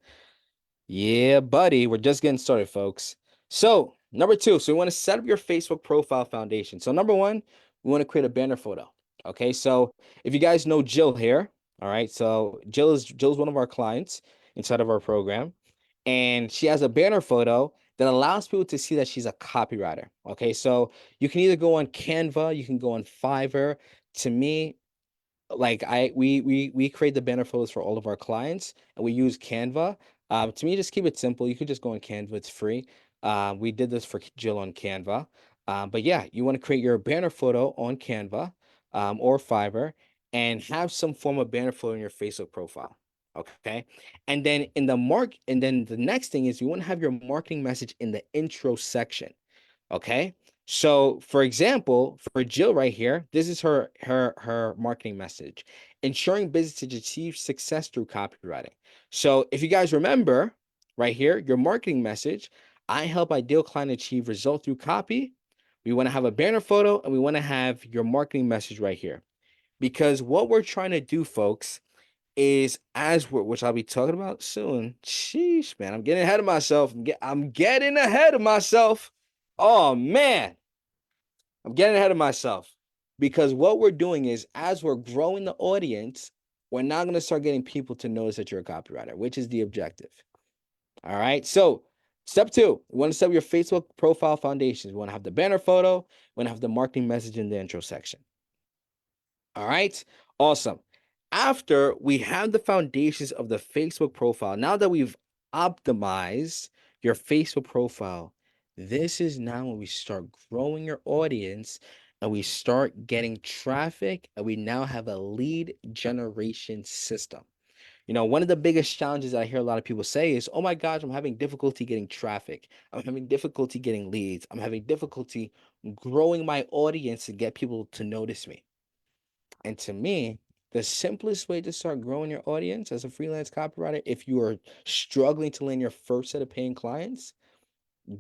Yeah, buddy. We're just getting started, folks. So, number two, so we want to set up your Facebook profile foundation. So, number one, we want to create a banner photo. Okay. So, if you guys know Jill here, all right. So, Jill's one of our clients inside of our program, and she has a banner photo that allows people to see that she's a copywriter. Okay. So, you can either go on Canva, you can go on Fiverr. To me, like we create the banner photos for all of our clients and we use Canva. To me, just keep it simple. You could just go on Canva, it's free. We did this for Jill on Canva. But yeah, you want to create your banner photo on Canva or Fiverr and have some form of banner photo in your Facebook profile. Okay. And then the next thing is you want to have your marketing message in the intro section. Okay. So for example, for Jill right here, this is her marketing message, ensuring businesses achieve success through copywriting. So if you guys remember right here, your marketing message, I help ideal client achieve result through copy. We want to have a banner photo and we want to have your marketing message right here. Because what we're trying to do, folks, is which I'll be talking about soon. Sheesh, man, I'm getting ahead of myself. I'm getting ahead of myself. Oh man, I'm getting ahead of myself because what we're doing is as we're growing the audience, we're now going to start getting people to notice that you're a copywriter, which is the objective. All right. So step two, we want to set up your Facebook profile foundations. We want to have the banner photo. We want to have the marketing message in the intro section. All right. Awesome. After we have the foundations of the Facebook profile, now that we've optimized your Facebook profile, this is now when we start growing your audience and we start getting traffic and we now have a lead generation system. You know, one of the biggest challenges I hear a lot of people say is, oh my gosh, I'm having difficulty getting traffic. I'm having difficulty getting leads. I'm having difficulty growing my audience to get people to notice me. And to me, the simplest way to start growing your audience as a freelance copywriter, if you are struggling to land your first set of paying clients,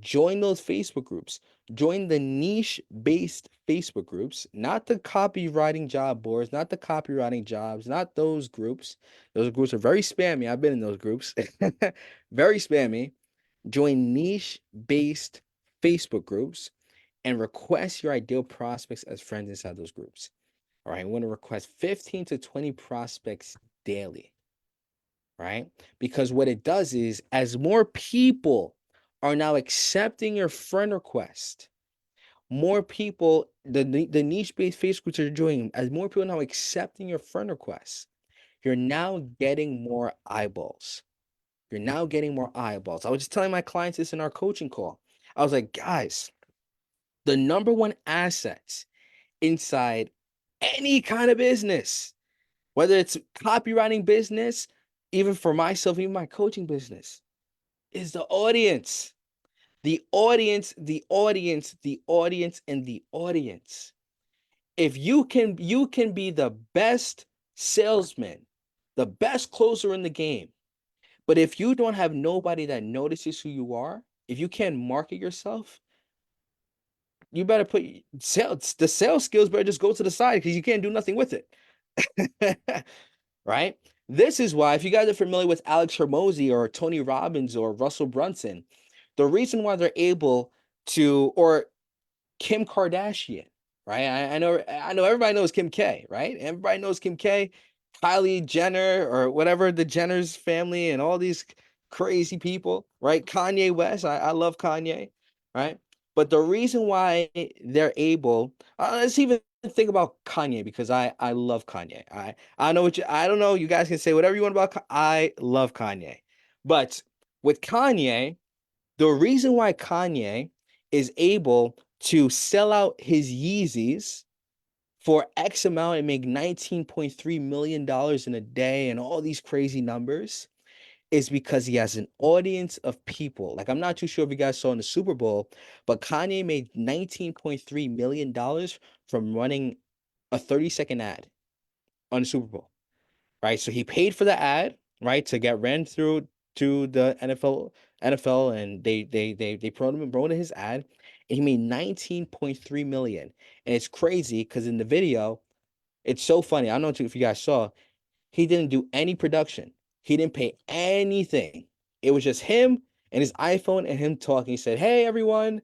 join those Facebook groups. Join the niche-based Facebook groups, not the copywriting job boards, not the copywriting jobs, not those groups. Those groups are very spammy. I've been in those groups. Very spammy. Join niche-based Facebook groups and request your ideal prospects as friends inside those groups. All right, we want to request 15 to 20 prospects daily, right? Because what it does is as more people are now accepting your friend request, more people, the niche-based Facebook groups are joining, as more people now accepting your friend requests, you're now getting more eyeballs. You're now getting more eyeballs. I was just telling my clients this in our coaching call. I was like, guys, the number one asset inside any kind of business, whether it's copywriting business, even for myself, even my coaching business, is the audience. The audience, the audience, the audience, and the audience. If you can be the best salesman, the best closer in the game, But if you don't have nobody that notices who you are, if you can't market yourself, you better put the sales skills better just go to the side because you can't do nothing with it. Right? This is why, if you guys are familiar with Alex Hormozy or Tony Robbins or Russell Brunson, the reason why they're able to, or Kim Kardashian, right? I know everybody knows Kim K, right? Everybody knows Kim K, Kylie Jenner, or whatever, the Jenner's family, and all these crazy people, right? Kanye West, I love Kanye, right? But the reason why they're able, let's even think about Kanye because I love Kanye. I know I don't know. You guys can say whatever you want about. I love Kanye, but with Kanye, the reason why Kanye is able to sell out his Yeezys for X amount and make $19.3 million in a day and all these crazy numbers is because he has an audience of people. Like, I'm not too sure if you guys saw in the Super Bowl, but Kanye made $19.3 million from running a 30-second ad on the Super Bowl, right? So he paid for the ad, right, to get ran through to the NFL, and they promoted his ad, and he made 19.3 million. And it's crazy because in the video, it's so funny. I don't know if you guys saw, he didn't do any production. He didn't pay anything. It was just him and his iPhone and him talking. He said, "Hey everyone,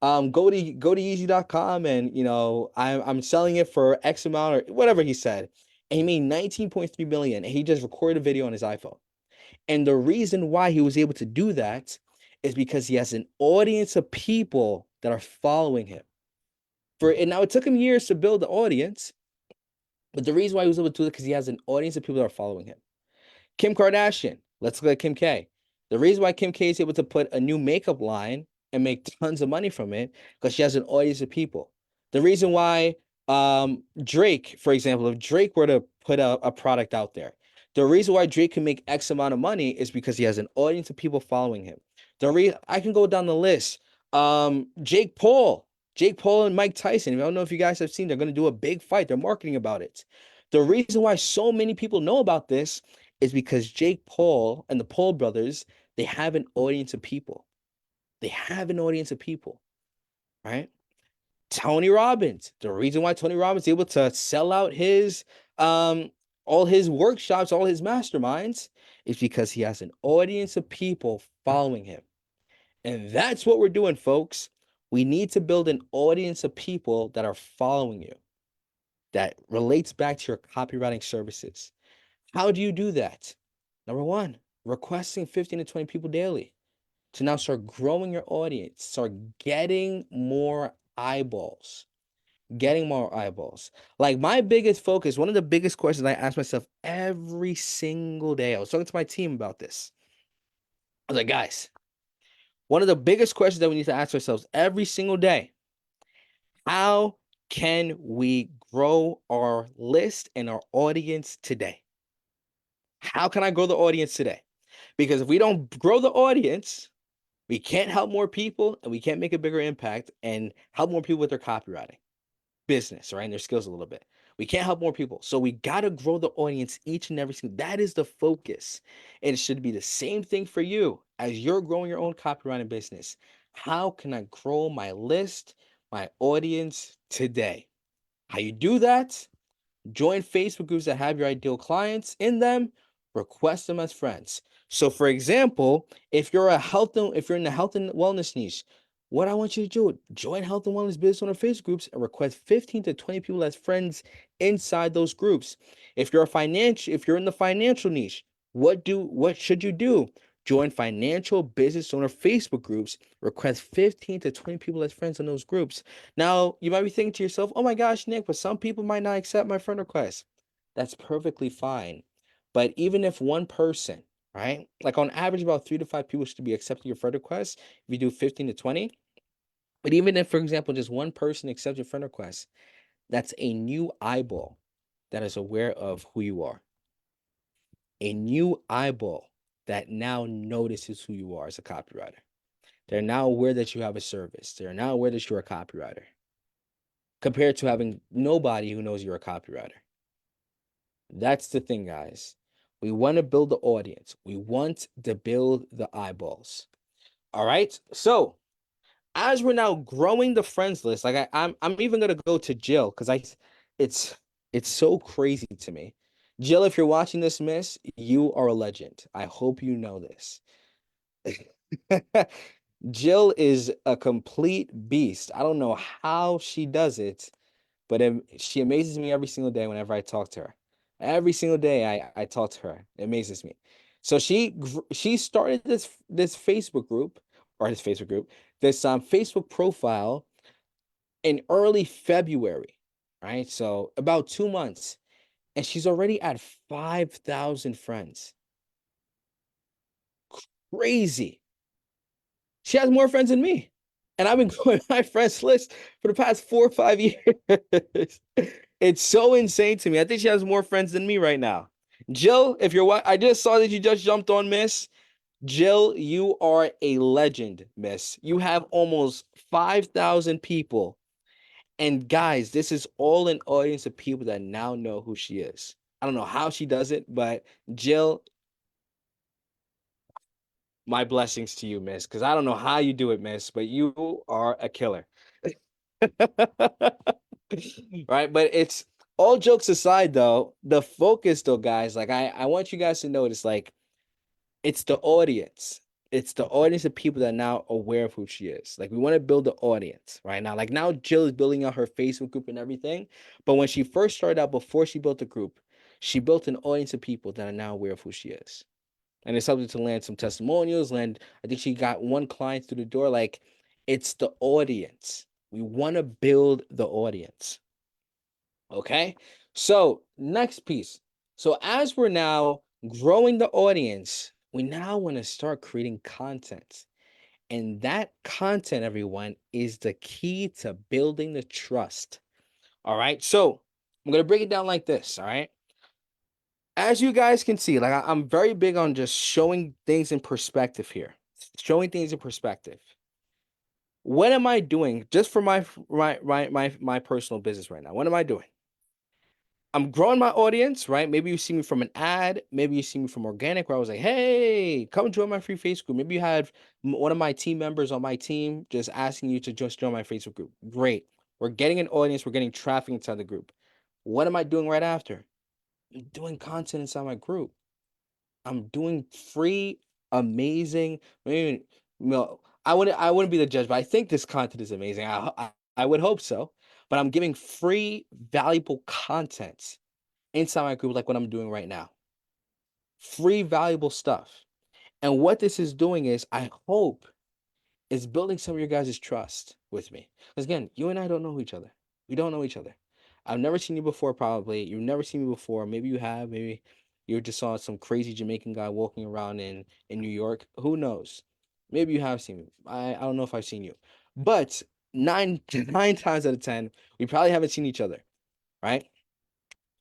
go to Yeezy.com, and I'm selling it for X amount," or whatever he said. And he made 19.3 million, and he just recorded a video on his iPhone. And the reason why he was able to do that is because he has an audience of people that are following him. And now it took him years to build the audience, but the reason why he was able to do it because he has an audience of people that are following him. Kim Kardashian. Let's look at Kim K. The reason why Kim K is able to put a new makeup line and make tons of money from it because she has an audience of people. The reason why Drake, for example, if Drake were to put a product out there, the reason why Drake can make X amount of money is because he has an audience of people following him. I can go down the list. Jake Paul and Mike Tyson. I don't know if you guys have seen, they're going to do a big fight. They're marketing about it. The reason why so many people know about this is because Jake Paul and the Paul brothers, they have an audience of people. They have an audience of people, right? Tony Robbins. The reason why Tony Robbins is able to sell out his all his workshops, all his masterminds, is because he has an audience of people following him. And that's what we're doing, folks. We need to build an audience of people that are following you that relates back to your copywriting services. How do you do that? Number one, requesting 15 to 20 people daily to now start growing your audience, start getting more eyeballs, getting more eyeballs. Like, my biggest focus, one of the biggest questions I ask myself every single day, I was talking to my team about this. I was like, guys, one of the biggest questions that we need to ask ourselves every single day, how can we grow our list and our audience today? How can I grow the audience today? Because if we don't grow the audience, we can't help more people and we can't make a bigger impact and help more people with their copywriting business, right? And their skills a little bit. We can't help more people. So we got to grow the audience each and every single. That is the focus. And it should be the same thing for you as you're growing your own copywriting business. How can I grow my list, my audience today? How you do that? Join Facebook groups that have your ideal clients in them, request them as friends. So for example, if you're in the health and wellness niche, what I want you to do, join health and wellness business owner Facebook groups and request 15 to 20 people as friends inside those groups. If you're in the financial niche, what should you do? Join financial business owner Facebook groups, request 15 to 20 people as friends in those groups. Now, you might be thinking to yourself, oh my gosh, Nick, but some people might not accept my friend request. That's perfectly fine. But even if one person, right, like on average, about 3 to 5 people should be accepting your friend request if you do 15 to 20. But even if, for example, just one person accepts your friend request, that's a new eyeball that is aware of who you are. A new eyeball that now notices who you are as a copywriter. They're now aware that you have a service. They're now aware that you're a copywriter, compared to having nobody who knows you're a copywriter. That's the thing, guys. We want to build the audience. We want to build the eyeballs. All right. So as we're now growing the friends list, like I'm even gonna go to Jill because it's it's so crazy to me. Jill, if you're watching this, miss, you are a legend. I hope you know this. Jill is a complete beast. I don't know how she does it, but she amazes me every single day whenever I talk to her. Every single day I talk to her. It amazes me. So she started this Facebook group or this Facebook group, this Facebook profile in early February, right? So about 2 months, and she's already at 5,000 friends. Crazy. She has more friends than me. And I've been growing my friends list for the past 4 or 5 years. It's so insane to me. I think she has more friends than me right now. Jill, if you're what I just saw that you just jumped on, miss. Jill, you are a legend, miss. You have almost 5,000 people. And guys, this is all an audience of people that now know who she is. I don't know how she does it, but Jill, my blessings to you, miss, because I don't know how you do it, miss, but you are a killer. Right? But it's all jokes aside, though, the focus, though, guys, like I want you guys to notice, like, it's the audience. It's the audience of people that are now aware of who she is. Like, we want to build the audience right now. Like, now Jill is building out her Facebook group and everything. But when she first started out, before she built the group, she built an audience of people that are now aware of who she is. And it's something to land some testimonials. Land, I think she got one client through the door. Like, it's the audience. We want to build the audience. Okay. So, next piece. So, as we're now growing the audience, we now want to start creating content. And that content, everyone, is the key to building the trust. All right. So, I'm going to break it down like this. All right. As you guys can see, like I'm very big on just showing things in perspective here, showing things in perspective. What am I doing just for my personal business right now? What am I doing? I'm growing my audience, right? Maybe you see me from an ad, maybe you see me from organic, where I was like, "Hey, come join my free Facebook group." Maybe you had one of my team members on my team just asking you to just join my Facebook group. Great. We're getting an audience, we're getting traffic inside the group. What am I doing right after? I'm doing content inside my group. I'm doing free, amazing. Maybe, no, I wouldn't be the judge, but I think this content is amazing. I would hope so. But I'm giving free, valuable content inside my group, like what I'm doing right now. Free, valuable stuff. And what this is doing is, I hope, is building some of your guys' trust with me. Because again, you and I don't know each other. We don't know each other. I've never seen you before, probably. You've never seen me before. Maybe you have. Maybe you just saw some crazy Jamaican guy walking around in New York. Who knows? Maybe you have seen me. I don't know if I've seen you. But nine times out of 10, we probably haven't seen each other, right?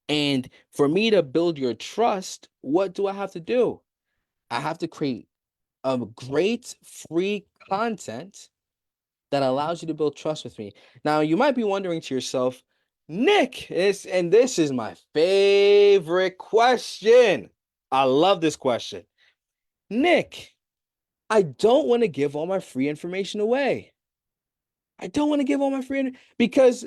And for me to build your trust, what do I have to do? I have to create a great free content that allows you to build trust with me. Now, you might be wondering to yourself, Nick, this is my favorite question. I love this question. Nick, I don't want to give all my free information away. I don't want to give all my because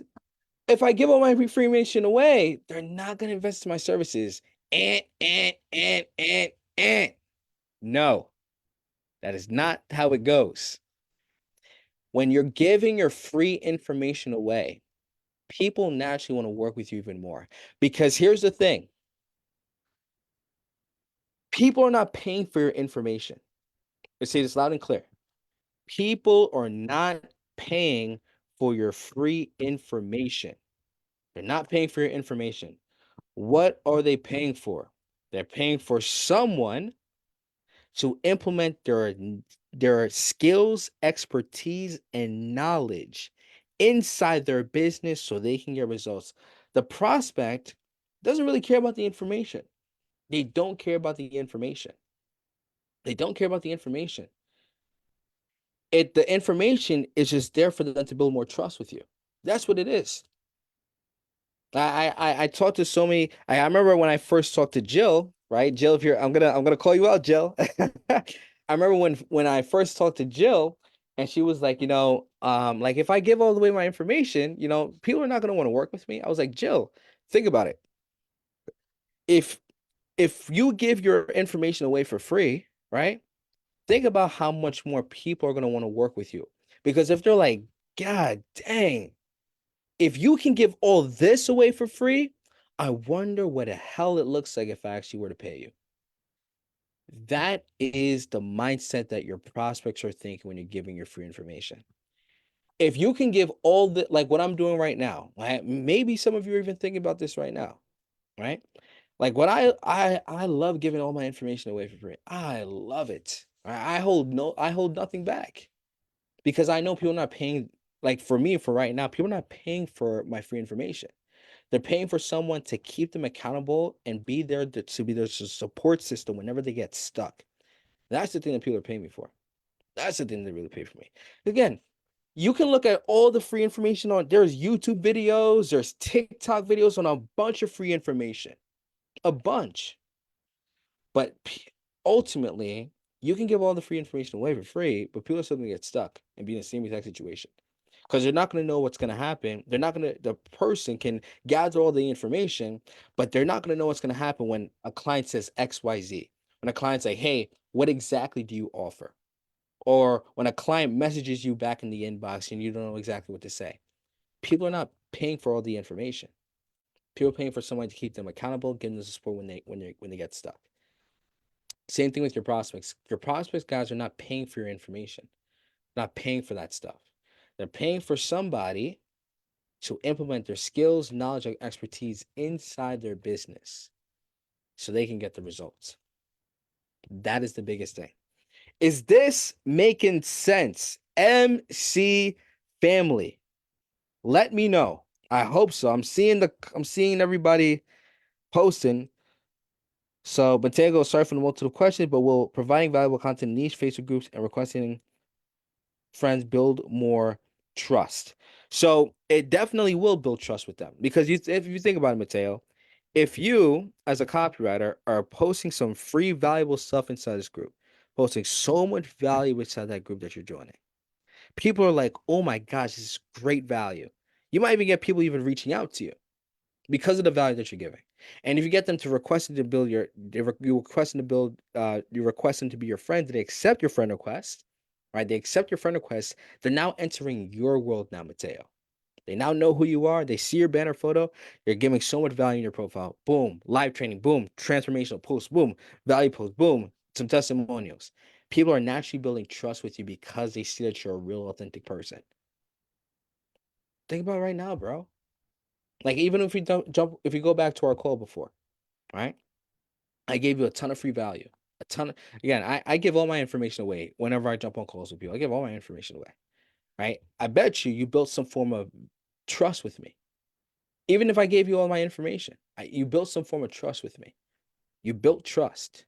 if I give all my free information away, they're not going to invest in my services. And. No, that is not how it goes. When you're giving your free information away, people naturally want to work with you even more. Because here's the thing, people are not paying for your information. Let's say this loud and clear. People are not paying for your free information. They're not paying for your information. What are they paying for? They're paying for someone to implement their skills, expertise, and knowledge inside their business so they can get results. The prospect doesn't really care about the information. They don't care about the information. They don't care about the information. The information is just there for them to build more trust with you. That's what it is. I talked to so many. I remember when I first talked to Jill, right? Jill, if you're, I'm gonna call you out, Jill. I remember when I first talked to Jill, and she was like, like if I give all the way my information, people are not gonna want to work with me. I was like, Jill, think about it. If if you give your information away for free, right? Think about how much more people are gonna want to work with you. Because if they're like, God dang, if you can give all this away for free, I wonder what the hell it looks like if I actually were to pay you. That is the mindset that your prospects are thinking when you're giving your free information. If you can give all the, like what I'm doing right now, maybe some of you are even thinking about this right now, right? Like what I love giving all my information away for free. I love it. I hold nothing back because I know people are not paying, like for me, for right now, people are not paying for my free information. They're paying for someone to keep them accountable and be there to be their support system whenever they get stuck. That's the thing that people are paying me for. That's the thing they really pay for me. Again, you can look at all the free information on there's YouTube videos, there's TikTok videos on a bunch of free information. A bunch. But ultimately, you can give all the free information away for free, but people are still gonna get stuck and be in the same exact situation. Because they're not gonna know what's gonna happen. They're not gonna, the person can gather all the information, but they're not gonna know what's gonna happen when a client says XYZ. When a client's like, hey, what exactly do you offer? Or when a client messages you back in the inbox and you don't know exactly what to say. People are not paying for all the information. People are paying for someone to keep them accountable, give them the support when they get stuck. Same thing with your prospects. Your prospects, guys, are not paying for your information, not paying for that stuff. They're paying for somebody to implement their skills, knowledge, and expertise inside their business so they can get the results. That is the biggest thing. Is this making sense? MC family, let me know. I hope so. I'm seeing everybody posting. So, Bottego, sorry for the multiple questions, but will providing valuable content in niche Facebook groups and requesting friends build more trust. So it definitely will build trust with them because if you think about it, Mateo, if you as a copywriter are posting some free valuable stuff inside this group, posting so much value inside that group that you're joining, people are like, oh my gosh, this is great value. You might even get people even reaching out to you because of the value that you're giving. And if you get them to request to build you request them to build, you request them to be your friend, they accept your friend request, right? They accept your friend request. They're now entering your world now, Mateo. They now know who you are. They see your banner photo. You're giving so much value in your profile. Boom, live training. Boom, transformational post. Boom, value post. Boom, some testimonials. People are naturally building trust with you because they see that you're a real, authentic person. Think about it right now, bro. Like even if we don't jump, if we go back to our call before, right? I gave you a ton of free value. A ton of, again, I give all my information away whenever I jump on calls with people. I give all my information away, right? I bet you built some form of trust with me. Even if I gave you all my information, you built some form of trust with me. You built trust.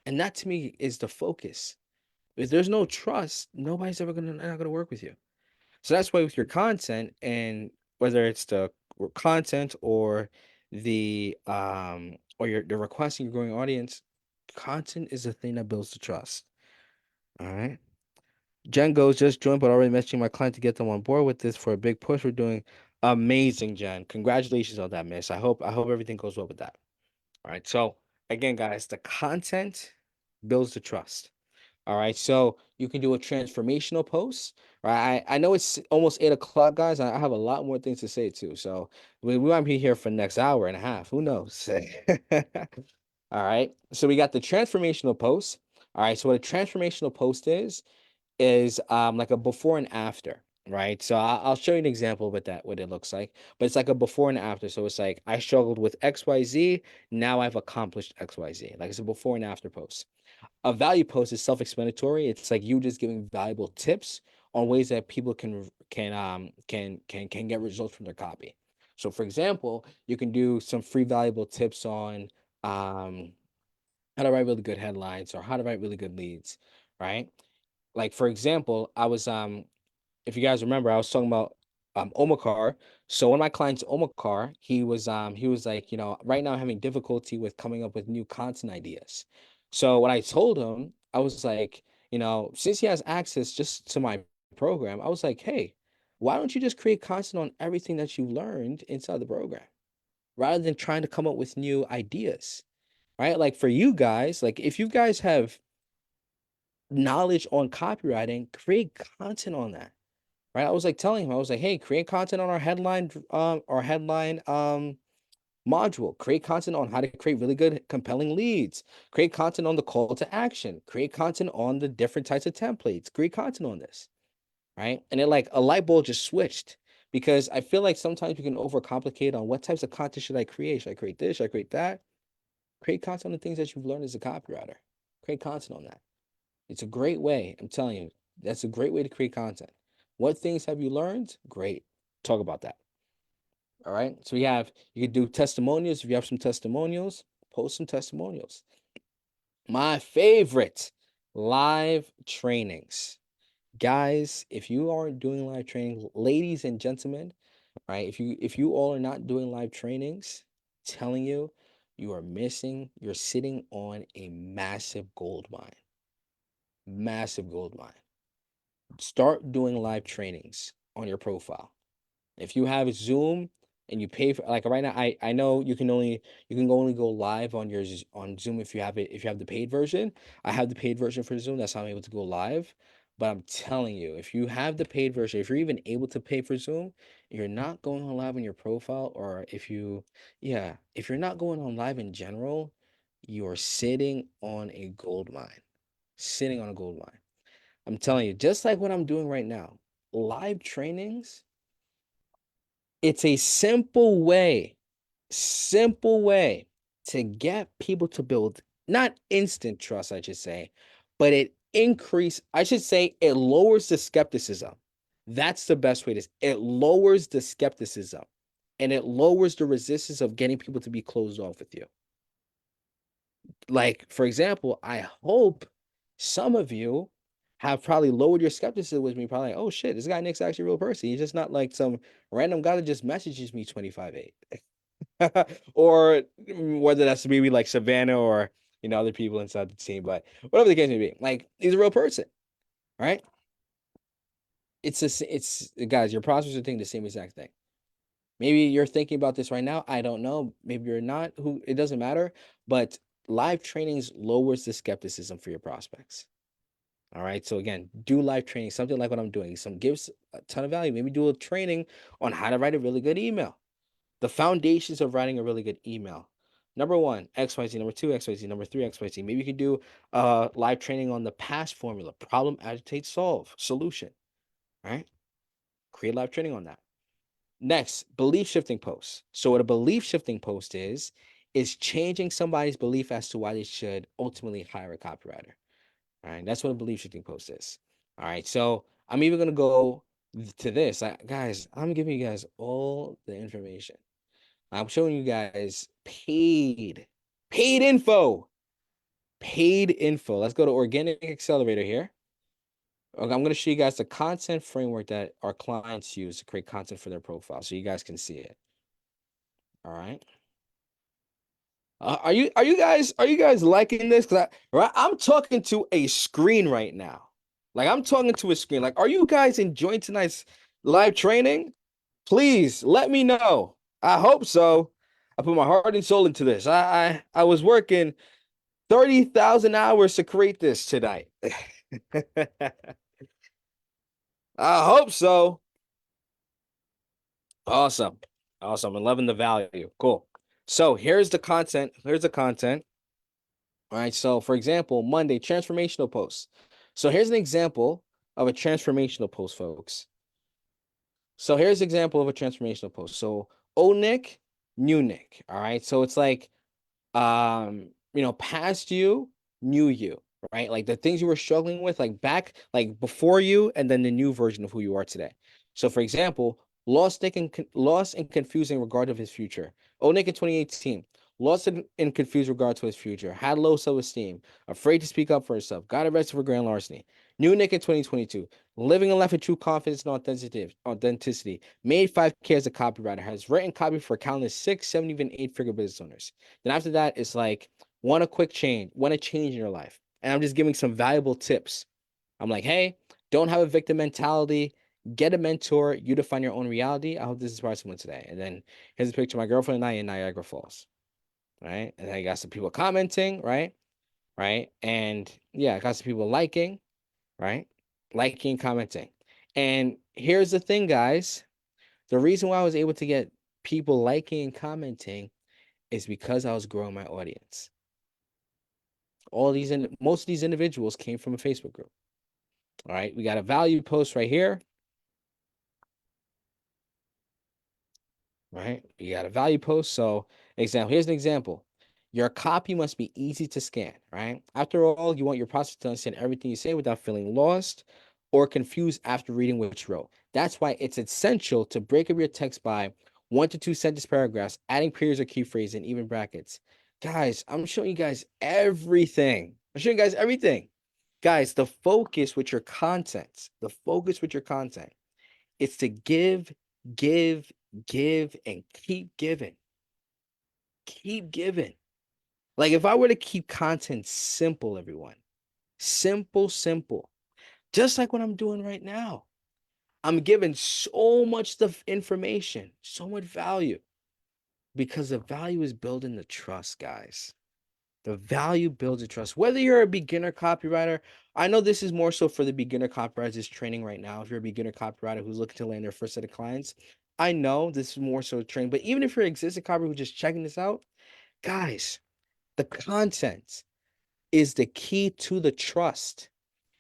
And that to me is the focus. If there's no trust, nobody's ever gonna not gonna work with you. So that's why with your content, and whether it's the content or or your the requesting your growing audience, content is the thing that builds the trust. All right. Jen goes, just joined, but already messaging my client to get them on board with this for a big push. We're doing amazing, Jen. Congratulations on that, miss. I hope everything goes well with that. All right. So again, guys, the content builds the trust. All right, so you can do a transformational post, right? I know it's almost 8 o'clock, guys. I have a lot more things to say too. So we might be here for the next hour and a half. Who knows? All right. So we got the transformational post. All right. So what a transformational post is like a before and after, right? So I'll show you an example of what it looks like, but it's like a before and after. So it's like I struggled with XYZ, now I've accomplished XYZ. Like it's a before and after post. A value post is self-explanatory. It's like you just giving valuable tips on ways that people can get results from their copy. So for example, you can do some free valuable tips on um how to write really good headlines or how to write really good leads, right? Like for example, I was if you guys remember, I was talking about Omar. So one of my clients, Omar, he was like, right now I'm having difficulty with coming up with new content ideas. So what I told him, I was like, since he has access just to my program, I was like, hey, why don't you just create content on everything that you learned inside the program rather than trying to come up with new ideas, right? Like for you guys, like if you guys have knowledge on copywriting, create content on that, right? I was like telling him, I was like, hey, create content on our headline module, create content on how to create really good, compelling leads, create content on the call to action, create content on the different types of templates, create content on this, right? And it like a light bulb just switched because I feel like sometimes we can overcomplicate on what types of content should I create? Should I create this? Should I create that? Create content on the things that you've learned as a copywriter. Create content on that. It's a great way. I'm telling you, that's a great way to create content. What things have you learned? Great. Talk about that. All right. So you could do testimonials. If you have some testimonials, post some testimonials. My favorite, live trainings. Guys, if you aren't doing live training, ladies and gentlemen, right? If you all are not doing live trainings, telling you, you're sitting on a massive gold mine. Massive gold mine. Start doing live trainings on your profile. If you have Zoom and you pay for, like right now, I know you can only go live on on Zoom if you have the paid version. I have the paid version for Zoom. That's how I'm able to go live. But I'm telling you, if you have the paid version, if you're even able to pay for Zoom, you're not going on live on your profile, or if you're not going on live in general, you're sitting on a gold mine. Sitting on a gold mine. I'm telling you, just like what I'm doing right now, live trainings, it's a simple way to get people to build not instant trust, I should say, but I should say it lowers the skepticism. That's the best way to, it lowers the skepticism and it lowers the resistance of getting people to be closed off with you. Like, for example, I hope some of you have probably lowered your skepticism with me, probably like, oh shit, this guy Nick's actually a real person. He's just not like some random guy that just messages me 25/8. Or whether that's maybe like Savannah or other people inside the team, but whatever the case may be, like he's a real person, right? It's guys, your prospects are thinking the same exact thing. Maybe you're thinking about this right now. I don't know. Maybe you're not. Who It doesn't matter. But live trainings lowers the skepticism for your prospects. All right. So again, do live training, something like what I'm doing. Some gives a ton of value. Maybe do a training on how to write a really good email. The foundations of writing a really good email. Number one, XYZ. Number two, XYZ. Number three, XYZ. Maybe you could do live training on the PASS formula: problem, agitate, solve, solution. All right. Create live training on that. Next, belief shifting posts. So what a belief shifting post is changing somebody's belief as to why they should ultimately hire a copywriter. All right. That's what a belief shifting post is. All right. So I'm even going to go to this. Guys, I'm giving you guys all the information. I'm showing you guys paid info. Paid info. Let's go to Organic Accelerator here. I'm going to show you guys the content framework that our clients use to create content for their profile so you guys can see it. All right. Are you guys liking this? I'm talking to a screen right now. Like I'm talking to a screen. Like, are you guys enjoying tonight's live training? Please let me know. I hope so. I put my heart and soul into this. I was working 30,000 hours to create this tonight. I hope so. Awesome. Awesome. I'm loving the value. Cool. So here's the content. Here's the content. All right. So for example, Monday, transformational posts. So here's an example of a transformational post, folks. So here's an example of a transformational post. So old Nick, new Nick. All right. So it's like past you, new you, right? Like the things you were struggling with, like back, like before you, and then the new version of who you are today. So, for example, lost and confused in regard of his future. Oh, Nick in 2018, lost and confused regard to his future, had low self-esteem, afraid to speak up for himself, got arrested for grand larceny. New Nick in 2022. Living a life of true confidence and authenticity. Made 5K as a copywriter. Has written copy for countless 6, 7, even 8-figure business owners. Then after that, it's like, want a quick change, want a change in your life. And I'm just giving some valuable tips. I'm like, hey, don't have a victim mentality. Get a mentor. You define your own reality. I hope this inspires someone today. And then here's a picture of my girlfriend and I in Niagara Falls. Right. And I got some people commenting, right? Right. And yeah, I got some people liking, right? Liking, commenting. And here's the thing, guys. The reason why I was able to get people liking and commenting is because I was growing my audience. Most of these individuals came from a Facebook group. All right. We got a value post right here. Right? You got a value post. So, here's an example. Your copy must be easy to scan, right? After all, you want your prospect to understand everything you say without feeling lost or confused after reading what you wrote. That's why it's essential to break up your text by 1 to 2 sentence paragraphs, adding periods or key phrases, and even brackets. Guys, I'm showing you guys everything. I'm showing you guys everything. Guys, the focus with your content, is to give, give, give, and keep giving. Keep giving. Like if I were to keep content simple, everyone, simple, just like what I'm doing right now, I'm giving so much stuff, information, so much value, because the value is building the trust, guys. The value builds a trust. Whether you're a beginner copywriter, I know this is more so for the beginner copywriters training right now. If you're a beginner copywriter who's looking to land their first set of clients, I know this is more so training. But even if you're an existing copywriter who's just checking this out, guys, the content is the key to the trust.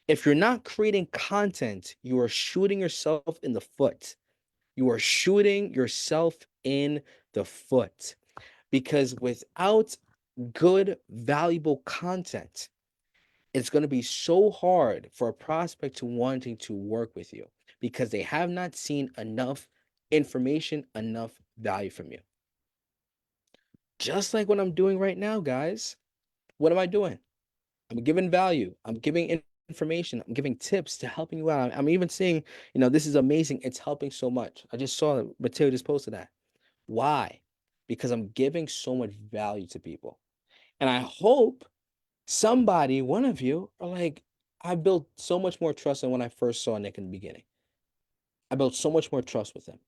If you're not creating content, you are shooting yourself in the foot. You are shooting yourself in the foot, because without good, valuable content, it's going to be so hard for a prospect to wanting to work with you because they have not seen enough information, enough value from you. Just like what I'm doing right now, guys. What am I doing? I'm giving value. I'm giving information. I'm giving tips to helping you out. I'm even seeing, this is amazing. It's helping so much. I just saw that Mateo just posted that. Why? Because I'm giving so much value to people. And I hope somebody, one of you, are like, I built so much more trust than when I first saw Nick in the beginning. I built so much more trust with him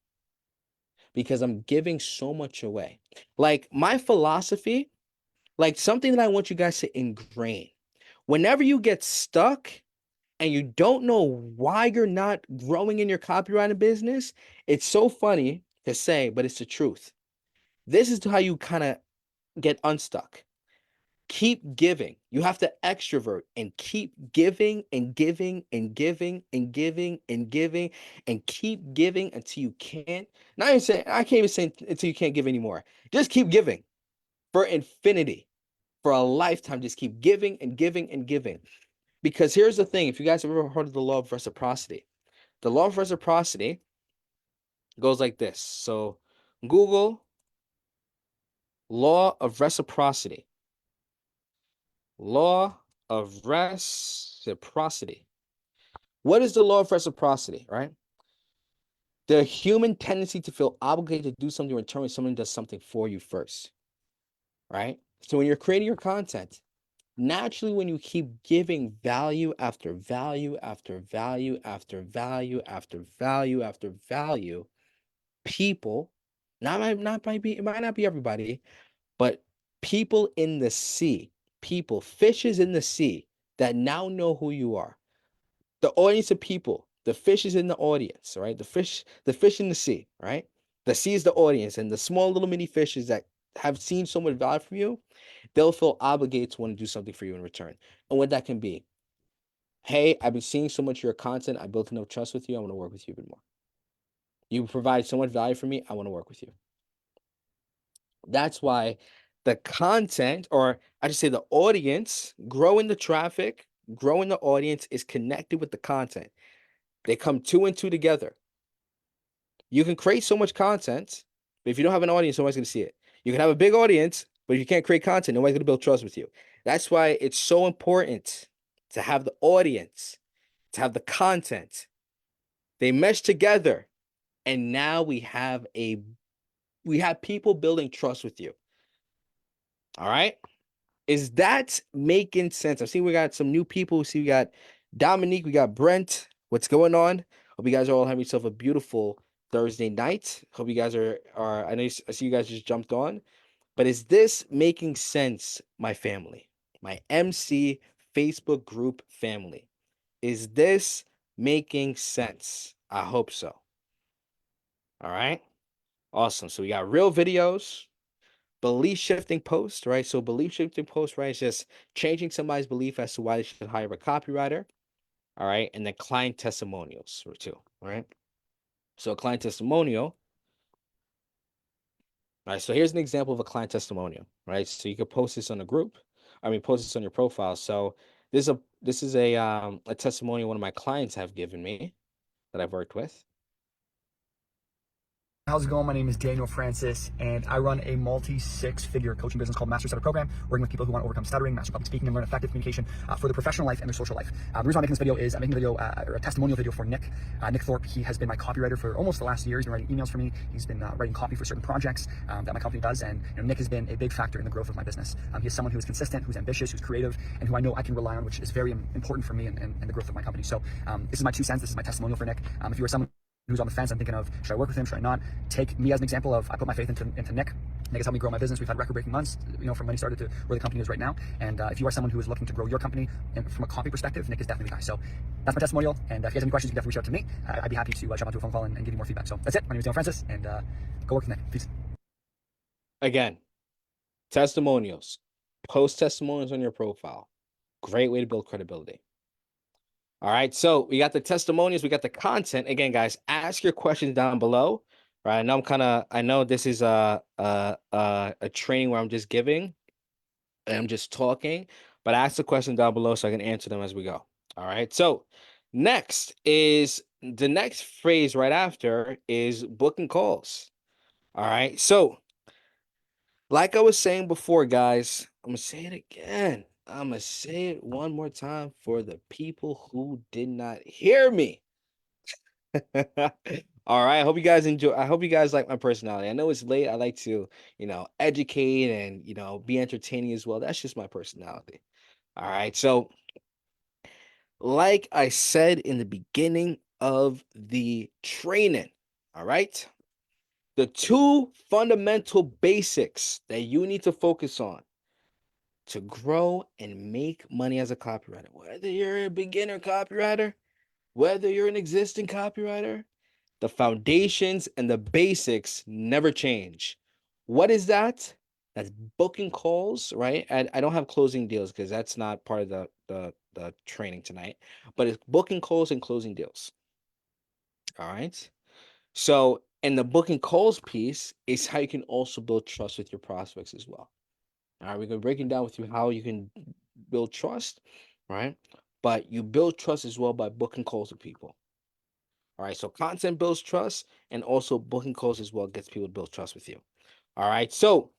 because I'm giving so much away. Like my philosophy, like something that I want you guys to ingrain. Whenever you get stuck and you don't know why you're not growing in your copywriting business, it's so funny to say, but it's the truth. This is how you kind of get unstuck. Keep giving. You have to extrovert and keep giving and giving and giving and giving and giving and keep giving until you can't. Not even saying, I can't even say until you can't give anymore. Just keep giving for infinity, for a lifetime. Just keep giving and giving and giving. Because here's the thing, if you guys have ever heard of the law of reciprocity, the law of reciprocity goes like this. So Google law of reciprocity. Law of reciprocity. What is the law of reciprocity, right? The human tendency to feel obligated to do something in return when someone does something for you first, right? So when you're creating your content, naturally, when you keep giving value after value after value after value after value after value, people, it might not be everybody, but people in the sea, fishes in the sea that now know who you are. The audience of people, the fish is in the audience, right? The fish in the sea, right? The sea is the audience, and the small little mini fishes that have seen so much value from you, they'll feel obligated to want to do something for you in return. And what that can be, hey, I've been seeing so much of your content, I built enough trust with you, I want to work with you a bit more. You provide so much value for me, I want to work with you. That's why the content, or I should say the audience, growing the traffic, growing the audience is connected with the content. They come two and two together. You can create so much content, but if you don't have an audience, nobody's going to see it. You can have a big audience, but if you can't create content, nobody's going to build trust with you. That's why it's so important to have the audience. to have the content. They mesh together, and now we have people building trust with you. All right. Is that making sense? I see we got some new people. See, we got Dominique, we got Brent. What's going on? Hope you guys are all having yourself a beautiful Thursday night. Hope you guys are. I know I see you guys just jumped on, but is this making sense, my family, my MC Facebook group family? Is this making sense? I hope so. All right. Awesome. So we got real videos, belief shifting post, right? So belief shifting post, right, is just changing somebody's belief as to why they should hire a copywriter. All right. And then client testimonials too. All right. So a client testimonial. All right. So here's an example of a client testimonial, right? So you could post this on a group. Post this on your profile. So this is a testimonial one of my clients have given me that I've worked with. How's it going? My name is Daniel Francis, and I run a multi-six-figure coaching business called Master Stutter Program, working with people who want to overcome stuttering, master public speaking, and learn effective communication for their professional life and their social life. The reason I'm making this video is I'm making a video, or a testimonial video for Nick. Nick Thorpe. He has been my copywriter for almost the last year. He's been writing emails for me. He's been writing copy for certain projects that my company does, and Nick has been a big factor in the growth of my business. He is someone who is consistent, who's ambitious, who's creative, and who I know I can rely on, which is very important for me and the growth of my company. So this is my 2 cents. This is my testimonial for Nick. If you are someone who's on the fence, I'm thinking of, should I work with him, should I not? Take me as an example of, I put my faith into Nick. Nick has helped me grow my business. We've had record-breaking months, from when he started to where the company is right now. And if you are someone who is looking to grow your company, and from a copy perspective, Nick is definitely the guy. So that's my testimonial. And if you guys have any questions, you can definitely reach out to me. I'd be happy to jump onto a phone call and give you more feedback. So that's it. My name is Daniel Francis, and go work with Nick. Peace. Again, testimonials, post testimonials on your profile. Great way to build credibility. All right, so we got the testimonials, we got the content. Again, guys, ask your questions down below. Right, I know this is a training where I'm just giving and I'm just talking, but ask the question down below so I can answer them as we go. All right, so the next phrase right after is booking calls. All right, so like I was saying before, guys, I'm gonna say it again. I'm gonna say it one more time for the people who did not hear me. All right. I hope you guys enjoy. I hope you guys like my personality. I know it's late. I like to, educate and, be entertaining as well. That's just my personality. All right. So, like I said in the beginning of the training, all right, the 2 fundamental basics that you need to focus on to grow and make money as a copywriter, whether you're a beginner copywriter, whether you're an existing copywriter, the foundations and the basics never change. What is that? That's booking calls, right? And I don't have closing deals because that's not part of the training tonight, but it's booking calls and closing deals. All right. So, and the booking calls piece is how you can also build trust with your prospects as well. All right, we're gonna breaking down with you how you can build trust, right? But you build trust as well by booking calls with people. All right, so content builds trust, and also booking calls as well gets people to build trust with you. All right, so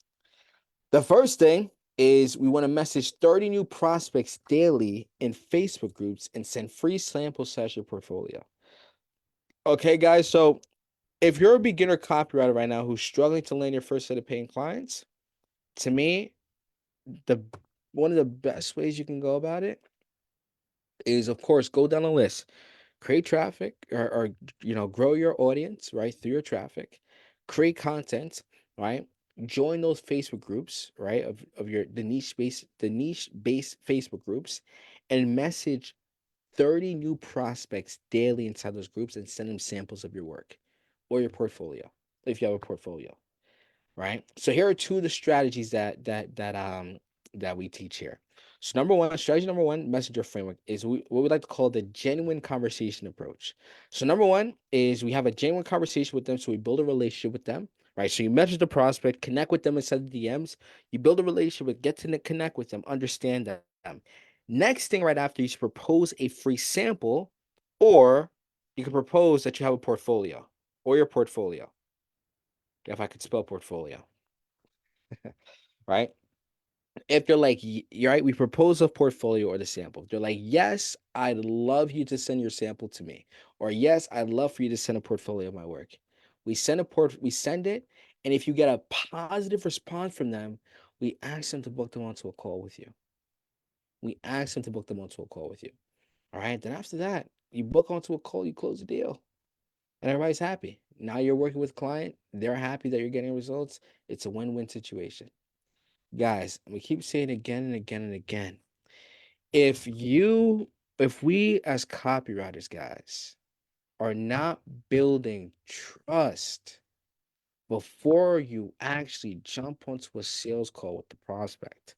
the first thing is we want to message 30 new prospects daily in Facebook groups and send free samples to your portfolio. Okay, guys, so if you're a beginner copywriter right now who's struggling to land your first set of paying clients, to me, the one of the best ways you can go about it is, of course, go down a list, create traffic, or grow your audience, right, through your traffic, create content, right, join those Facebook groups, right, of your the niche based Facebook groups, and message 30 new prospects daily inside those groups and send them samples of your work or your portfolio if you have a portfolio, right? So here are 2 of the strategies that we teach here. So strategy number one, messenger framework, is what we like to call the genuine conversation approach. So number one is we have a genuine conversation with them, so we build a relationship with them, right? So you message the prospect, connect with them inside the DMs, you build a relationship with, get to connect with them, understand them. Next thing right after, you should propose a free sample, or you can propose that you have a portfolio or your portfolio, if I could spell portfolio, right? If they're like, you're right, we propose a portfolio or the sample. They're like, yes, I'd love you to send your sample to me. Or yes, I'd love for you to send a portfolio of my work. We send it, and if you get a positive response from them, we ask them to book them onto a call with you. We ask them to book them onto a call with you. All right. Then after that, you book onto a call, you close the deal, and everybody's happy. Now you're working with a client, they're happy that you're getting results. It's a win-win situation. Guys, we keep saying it again and again and again. If you, if we as copywriters, guys, are not building trust before you actually jump onto a sales call with the prospect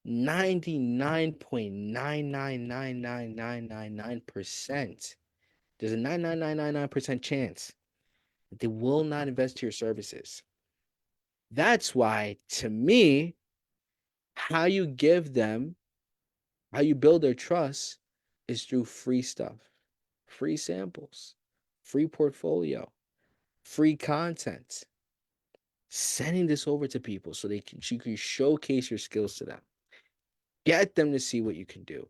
99.9999999%. There's a 99999% chance that they will not invest in your services. That's why, to me, how you give them, how you build their trust is through free stuff, free samples, free portfolio, free content. Sending this over to people so you can showcase your skills to them. Get them to see what you can do.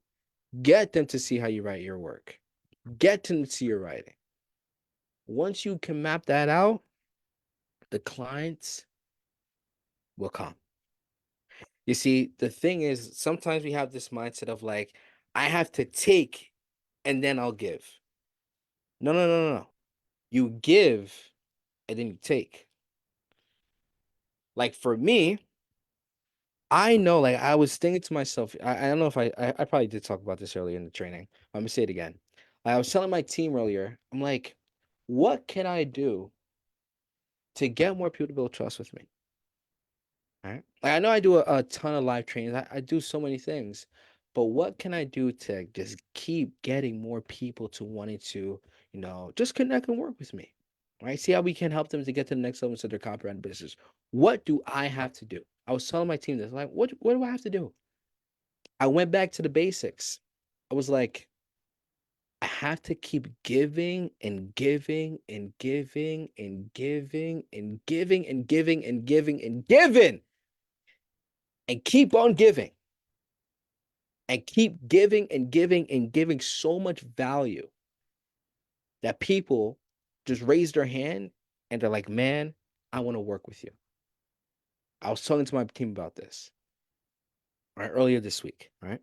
Get them to see how you write your work. Get them to see your writing. Once you can map that out, the clients will come. You see, the thing is, sometimes we have this mindset of like, I have to take and then I'll give. No, no, no, no, no. You give and then you take. Like for me, I know, like I was thinking to myself, I don't know if I probably did talk about this earlier in the training. I'm gonna say it again. Like I was telling my team earlier, I'm like, what can I do to get more people to build trust with me? Right? Like I know I do a ton of live trainings. I do so many things, but what can I do to just keep getting more people to wanting to, just connect and work with me? Right? See how we can help them to get to the next level of their copyright business. What do I have to do? I was telling my team this, like, what do I have to do? I went back to the basics. I was like, I have to keep giving and giving and giving and giving and giving and giving and giving and giving and keep on giving and keep giving and giving and giving so much value that people just raise their hand and they're like, man, I want to work with you. I was talking to my team about this right earlier this week, right?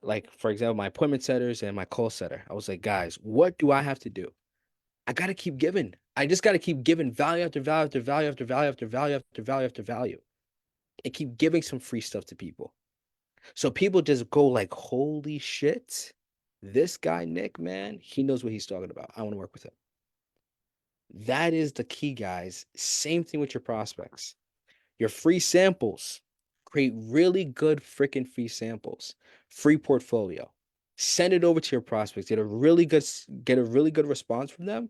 Like for example, my appointment setters and my call setter. I was like, guys, what do I have to do? I gotta keep giving. I just gotta keep giving value after value after value after value after value after value after value. And keep giving some free stuff to people. So people just go like, holy shit, this guy, Nick, man, he knows what he's talking about. I want to work with him. That is the key, guys. Same thing with your prospects. Your free samples. Create really good freaking free samples. Free portfolio. Send it over to your prospects. Get a really good response from them.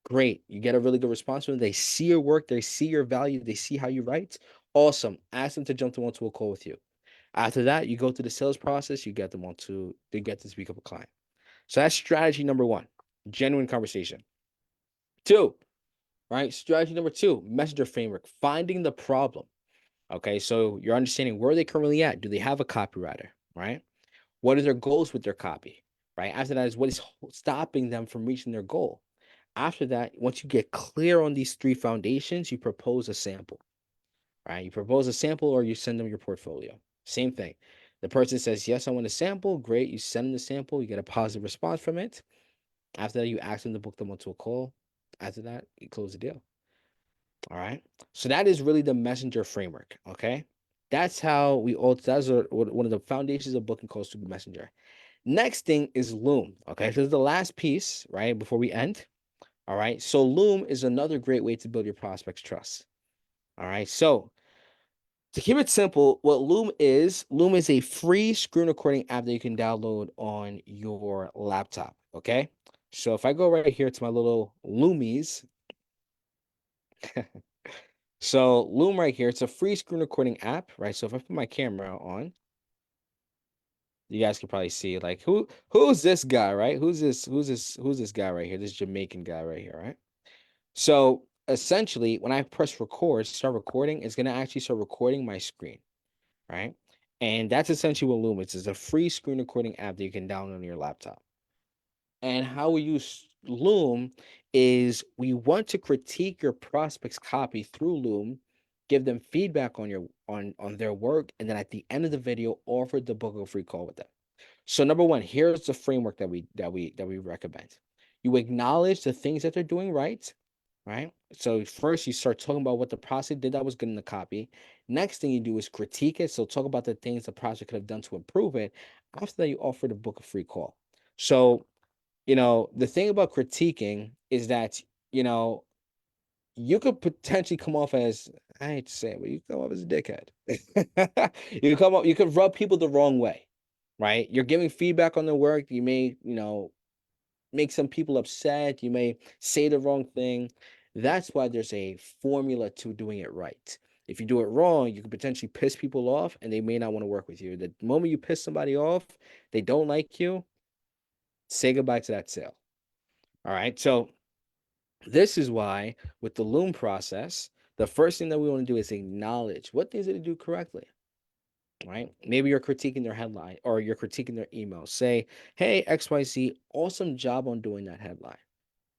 Great. You get a really good response from them. They see your work, they see your value, they see how you write. Awesome. Ask them to jump onto a call with you. After that, you go through the sales process, they get to speak up a client. So that's strategy number one, genuine conversation. Two, right? Strategy number two, messenger framework, finding the problem. Okay, so you're understanding where they currently at. Do they have a copywriter, right? What are their goals with their copy, right? After that is what is stopping them from reaching their goal. After that, once you get clear on these three foundations, you propose a sample, right? You propose a sample or you send them your portfolio. Same thing. The person says, yes, I want a sample. Great. You send them the sample. You get a positive response from it. After that, you ask them to book them onto a call. After that, you close the deal. All right. So that is really the messenger framework. Okay. That's one of the foundations of booking calls to the messenger. Next thing is Loom. Okay. So this is the last piece, right? Before we end. All right. So Loom is another great way to build your prospects' trust. All right. So to keep it simple, what Loom is a free screen recording app that you can download on your laptop. Okay. So if I go right here to my little Loomies, so Loom right here, it's a free screen recording app, right? So if I put my camera on, you guys can probably see like who's this guy, right? Who's this guy right here? This Jamaican guy right here, right? So essentially, when I press record, start recording, it's going to actually start recording my screen, right? And that's essentially what Loom is. It's a free screen recording app that you can download on your laptop. And how we use Loom is we want to critique your prospect's copy through Loom, give them feedback on on their work, and then at the end of the video, offer the book a free call with them. So number one, here's the framework that we recommend. You acknowledge the things that they're doing right, right? So first you start talking about what the prospect did that was good in the copy. Next thing you do is critique it. So talk about the things the prospect could have done to improve it. After that, you offer the book a free call. So, the thing about critiquing is that, you know, you could potentially come off as, I hate to say it, but you come off as a dickhead. You could rub people the wrong way, right? You're giving feedback on their work. You may, make some people upset. You may say the wrong thing. That's why there's a formula to doing it right. If you do it wrong, you can potentially piss people off and they may not want to work with you. The moment you piss somebody off, they don't like you, say goodbye to that sale. All right. So this is why with the Loom process, the first thing that we want to do is acknowledge what things did they do correctly, right? Maybe you're critiquing their headline or you're critiquing their email. Say, hey, XYZ, awesome job on doing that headline.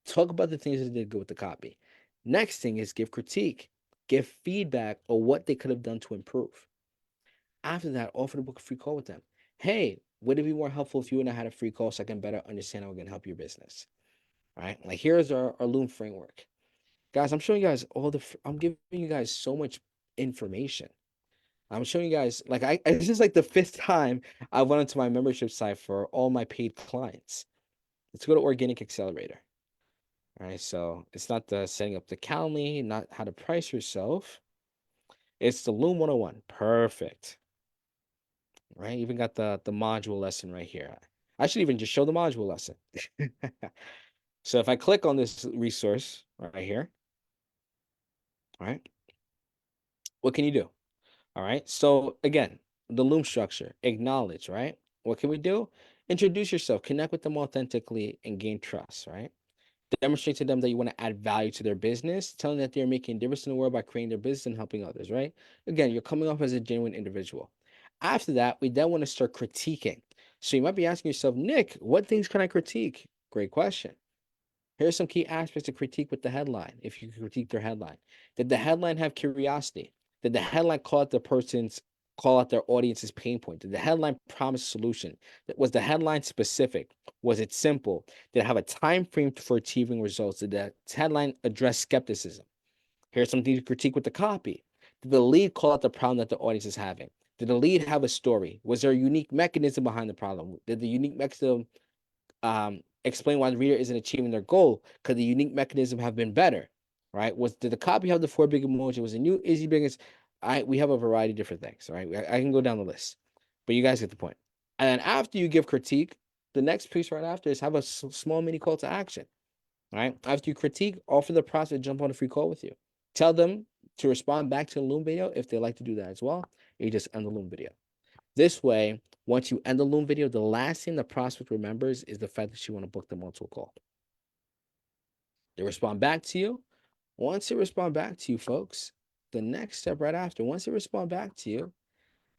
Talk about the things that they did good with the copy. Next thing is give critique, give feedback on what they could have done to improve. After that, offer to book a free call with them. Hey, would it be more helpful if you and I had a free call so I can better understand how we can help your business? All right. Like here's our Loom framework. Guys, I'm showing you guys I'm giving you guys so much information. I'm showing you guys, like, this is like the fifth time I went onto my membership site for all my paid clients. Let's go to Organic Accelerator. All right, so it's not the setting up the Calendly, not how to price yourself. It's the Loom 101. Perfect. Right? Even got the module lesson right here. I should even just show the module lesson. So if I click on this resource right here, all right, what can you do? All right. So again, the Loom structure, acknowledge, right? What can we do? Introduce yourself, connect with them authentically, and gain trust, right? Demonstrate to them that you want to add value to their business, tell them that they're making a difference in the world by creating their business and helping others, right? Again, you're coming off as a genuine individual. After that, we then want to start critiquing. So you might be asking yourself, Nick, what things can I critique? Great question. Here's some key aspects to critique with the headline. If you critique their headline, did the headline have curiosity? Did the headline call out their audience's pain point? Did the headline promise a solution? Was the headline specific? Was it simple? Did it have a time frame for achieving results? Did the headline address skepticism? Here's something to critique with the copy. Did the lead call out the problem that the audience is having? Did the lead have a story? Was there a unique mechanism behind the problem? Did the unique mechanism explain why the reader isn't achieving their goal? Could the unique mechanism have been better? Right? Did the copy have the four big emotions? Was it new, easy, biggest? We have a variety of different things. Right? I can go down the list, but you guys get the point. And then after you give critique, the next piece right after is have a small mini call to action. Right? After you critique, offer the prospect to jump on a free call with you. Tell them to respond back to the Loom video if they like to do that as well. You just end the Loom video. This way, once you end the Loom video, the last thing the prospect remembers is the fact that you want to book them onto a call. They respond back to you. Once they respond back to you, folks, the next step right after, once they respond back to you,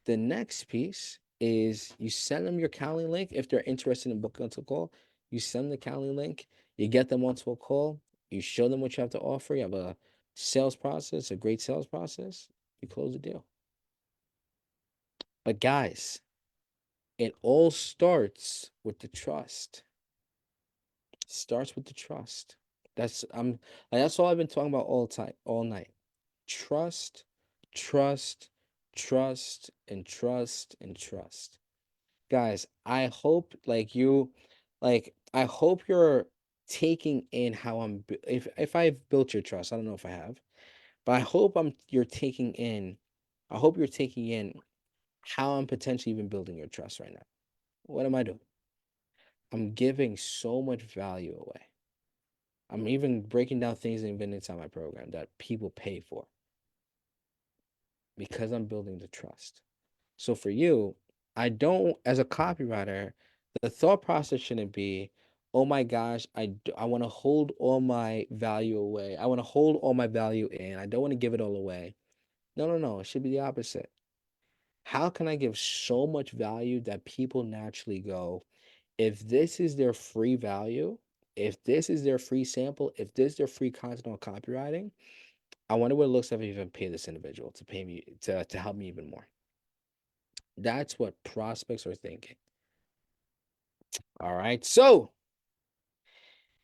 the next piece is you send them your Calendly link. If they're interested in booking onto a call, you send the Calendly link, you get them onto a call, you show them what you have to offer, you have a sales process, a great sales process, you close the deal. But guys, it all starts with the trust. Starts with the trust. That's all I've been talking about all night. Trust, trust, trust, and trust and trust. Guys, I hope you're taking in how if I've built your trust. I don't know if I have, but I hope you're taking in how I'm potentially even building your trust right now. What am I doing? I'm giving so much value away. I'm even breaking down things even inside my program that people pay for because I'm building the trust. So for you, I don't, as a copywriter, the thought process shouldn't be, oh my gosh, I want to hold all my value away. I want to hold all my value in. I don't want to give it all away. No, no, no. It should be the opposite. How can I give so much value that people naturally go, if this is their free value, if this is their free sample, if this is their free content on copywriting, I wonder what it looks like if I even pay this individual to pay me to help me even more. That's what prospects are thinking. All right. So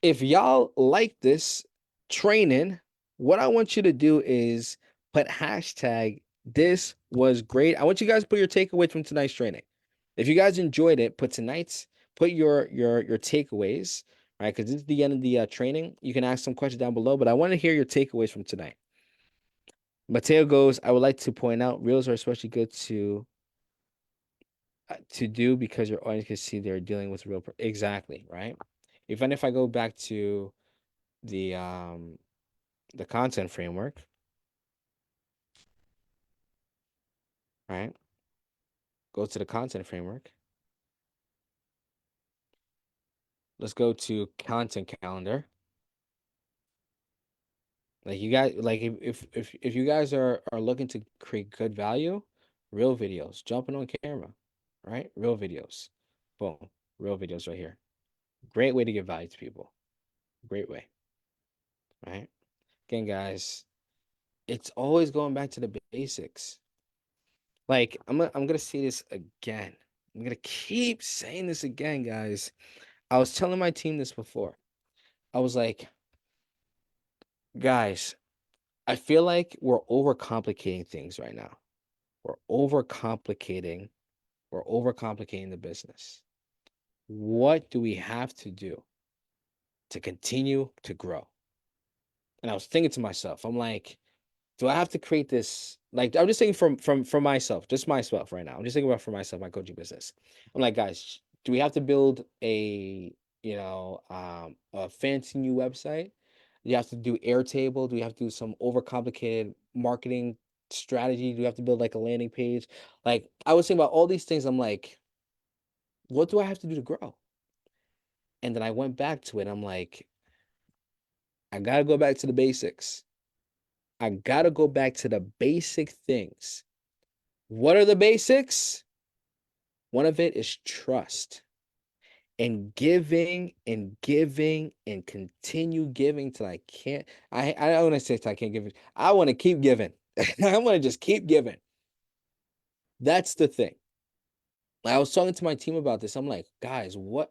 if y'all like this training, what I want you to do is put hashtag this was great. I want you guys to put your takeaways from tonight's training. If you guys enjoyed it, put your takeaways, right? Because this is the end of the training. You can ask some questions down below, but I want to hear your takeaways from tonight. Mateo goes, I would like to point out reels are especially good to do because your audience can see they're dealing with real exactly, right? Even if I go back to the um the content framework, right? Go to the content framework. Let's go to content calendar. Like you guys, like if you guys are looking to create good value, real videos, jumping on camera, right? Real videos, boom, real videos right here. Great way to give value to people. Great way, right? Again, guys, it's always going back to the basics. Like I'm gonna say this again. I'm gonna keep saying this again, guys. I was telling my team this before. I was like, guys, I feel like we're overcomplicating things right now. We're overcomplicating, we're overcomplicating the business. What do we have to do to continue to grow? And I was thinking to myself, I'm like, do I have to create this? Like, I'm just thinking from myself, just myself right now. I'm just thinking about for myself, my coaching business. I'm like, guys, do we have to build a fancy new website? Do you have to do Airtable? Do we have to do some overcomplicated marketing strategy? Do we have to build like a landing page? Like, I was thinking about all these things. I'm like, what do I have to do to grow? And then I went back to it. I'm like, I gotta go back to the basics. I gotta go back to the basic things. What are the basics? One of it is trust and giving and continue giving till I can't. I don't want to say till I can't give it. I want to keep giving. I want to just keep giving. That's the thing. I was talking to my team about this. I'm like, guys, what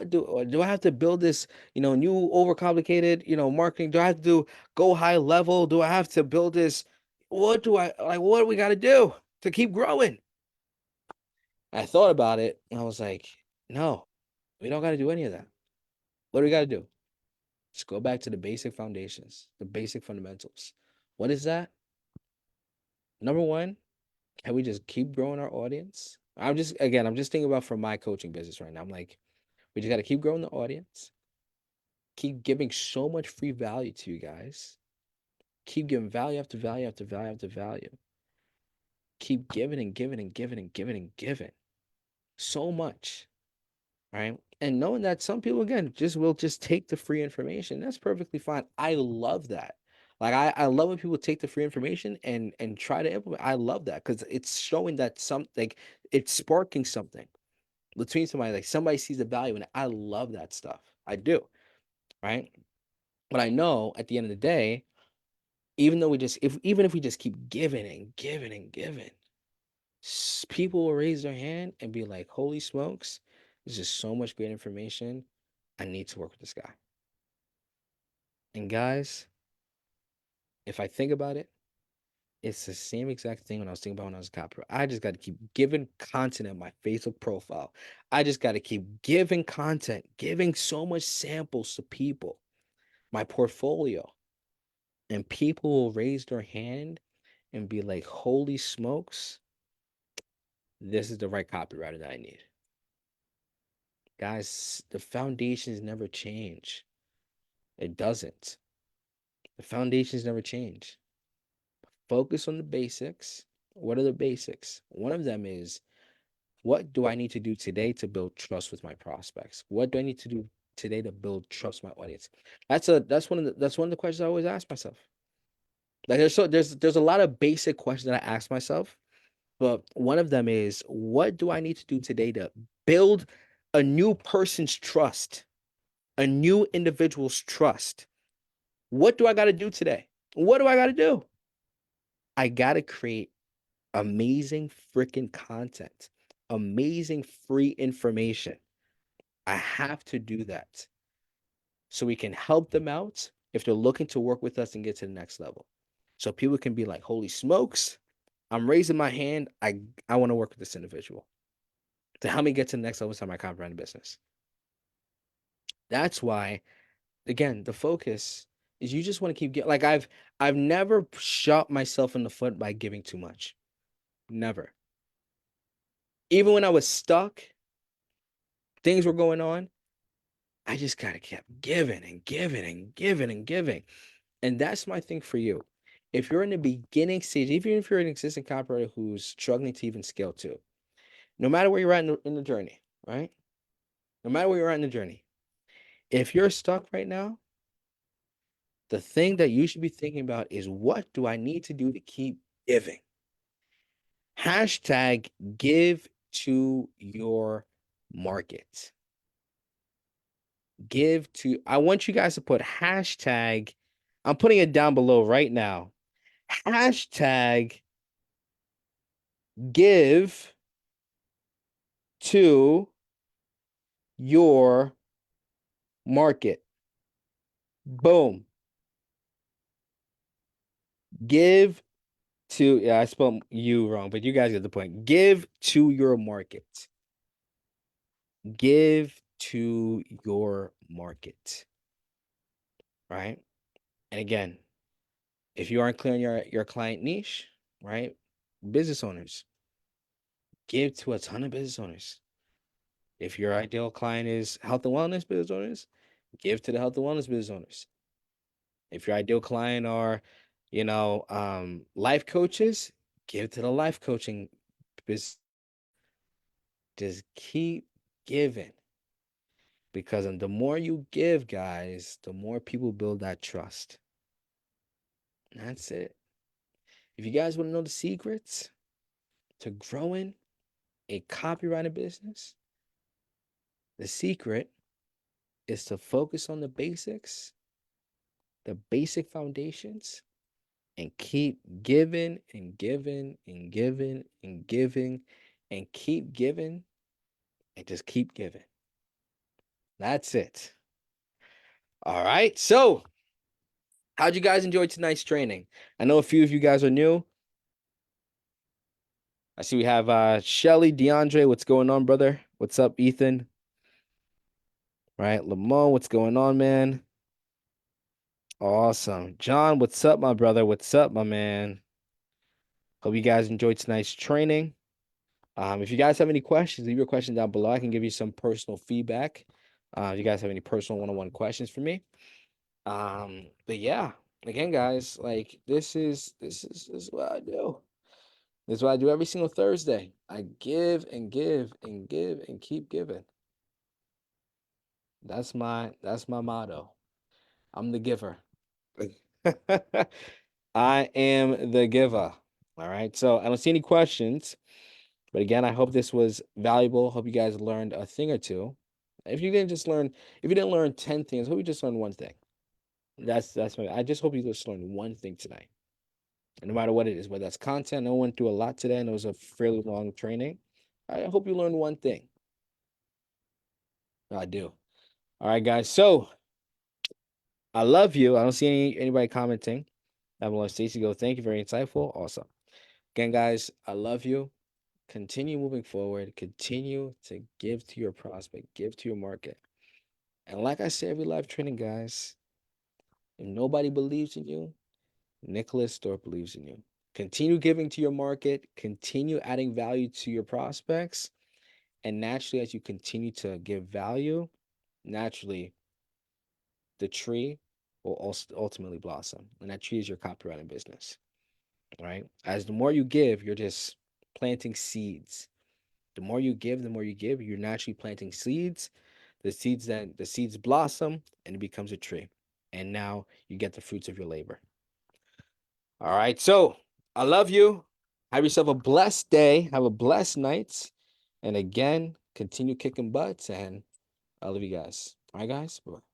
do I have to build this, new overcomplicated, marketing? Do I have to do go high level? Do I have to build this? What do I like? What do we got to do to keep growing? I thought about it and I was like, no, we don't got to do any of that. What do we got to do? Just go back to the basic foundations, the basic fundamentals. What is that? Number one, can we just keep growing our audience? I'm just thinking about from my coaching business right now. I'm like, we just got to keep growing the audience, keep giving so much free value to you guys, keep giving value after value after value after value, keep giving and giving and giving and giving and giving so much, right? And knowing that some people again just take the free information. That's perfectly fine. I love that. Like I love when people take the free information and try to implement. I love that because it's showing that it's sparking something between somebody. Like somebody sees the value in it. I love that stuff. I do, right? But I know at the end of the day, even though even if we just keep giving and giving and giving, people will raise their hand and be like, holy smokes, this is so much great information. I need to work with this guy. And guys, if I think about it, it's the same exact thing when I was thinking about when I was a copywriter. I just got to keep giving content on my Facebook profile. I just got to keep giving content, giving so much samples to people, my portfolio. And people will raise their hand and be like, holy smokes, this is the right copywriter that I need. Guys, the foundations never change. It doesn't. The foundations never change. Focus on the basics. What are the basics? One of them is, what do I need to do today to build trust with my prospects? What do I need to do? today to build trust with my audience? That's one of the questions I always ask myself. Like there's a lot of basic questions that I ask myself, but one of them is, what do I need to do today to build a new person's trust, a new individual's trust? What do I got to do today? What do I got to do? I got to create amazing freaking content, amazing free information. I have to do that so we can help them out if they're looking to work with us and get to the next level. So people can be like, holy smokes, I'm raising my hand. I want to work with this individual to help me get to the next level inside my copywriting business. That's why, again, the focus is you just want to keep getting, like I've never shot myself in the foot by giving too much. Never. Even when I was stuck, things were going on, I just gotta kept giving and giving and giving and giving. And that's my thing for you. If you're in the beginning stage, even if you're an existing copywriter who's struggling to even scale too, no matter where you're at in the journey, right? No matter where you're at in the journey, if you're stuck right now, the thing that you should be thinking about is, what do I need to do to keep giving? Hashtag give to your market. I want you guys to put hashtag, I'm putting it down below right now. Hashtag give to your market. Boom. Give to, yeah, I spelled you wrong, but you guys get the point. Give to your market. Give to your market. Right? And again, if you aren't clear on your client niche, right? Business owners, give to a ton of business owners. If your ideal client is health and wellness business owners, give to the health and wellness business owners. If your ideal client are, life coaches, give to the life coaching business. Just keep giving, because the more you give, guys, the more people build that trust. That's it. If you guys want to know the secrets to growing a copywriting business, the secret is to focus on the basics, the basic foundations, and keep giving and giving and giving and giving and keep giving and just keep giving. That's it. All right. So, how'd you guys enjoy tonight's training? I know a few of you guys are new. I see we have Shelly, DeAndre. What's going on, brother? What's up, Ethan? Right, Lamont, what's going on, man? Awesome. John, what's up, my brother? What's up, my man? Hope you guys enjoyed tonight's training. If you guys have any questions, leave your question down below. I can give you some personal feedback. If you guys have any personal one-on-one questions for me. But yeah, again, guys, like this is what I do. This is what I do every single Thursday. I give and give and give and keep giving. That's my motto. I'm the giver. I am the giver. All right. So I don't see any questions. But again, I hope this was valuable. Hope you guys learned a thing or two. If you didn't learn 10 things, hope you just learned one thing. I just hope you just learned one thing tonight. And no matter what it is, whether that's content, I went through a lot today and it was a fairly long training. I hope you learned one thing. I do. All right, guys. So I love you. I don't see anybody commenting. I'm going to Stacy go. Thank you. Very insightful. Awesome. Again, guys, I love you. Continue moving forward. Continue to give to your prospect, give to your market. And like I say every live training, guys, if nobody believes in you, Nicholas Thorpe believes in you. Continue giving to your market, continue adding value to your prospects. And naturally, as you continue to give value, naturally, the tree will also ultimately blossom. And that tree is your copywriting business, right? As the more you give, you're just planting seeds. The more you give, you're naturally planting seeds the seeds blossom and it becomes a tree. And now you get the fruits of your labor. All right. So I love you. Have yourself a blessed day. Have a blessed night. And again, continue kicking butts. And I love you guys. All right, guys. Bye.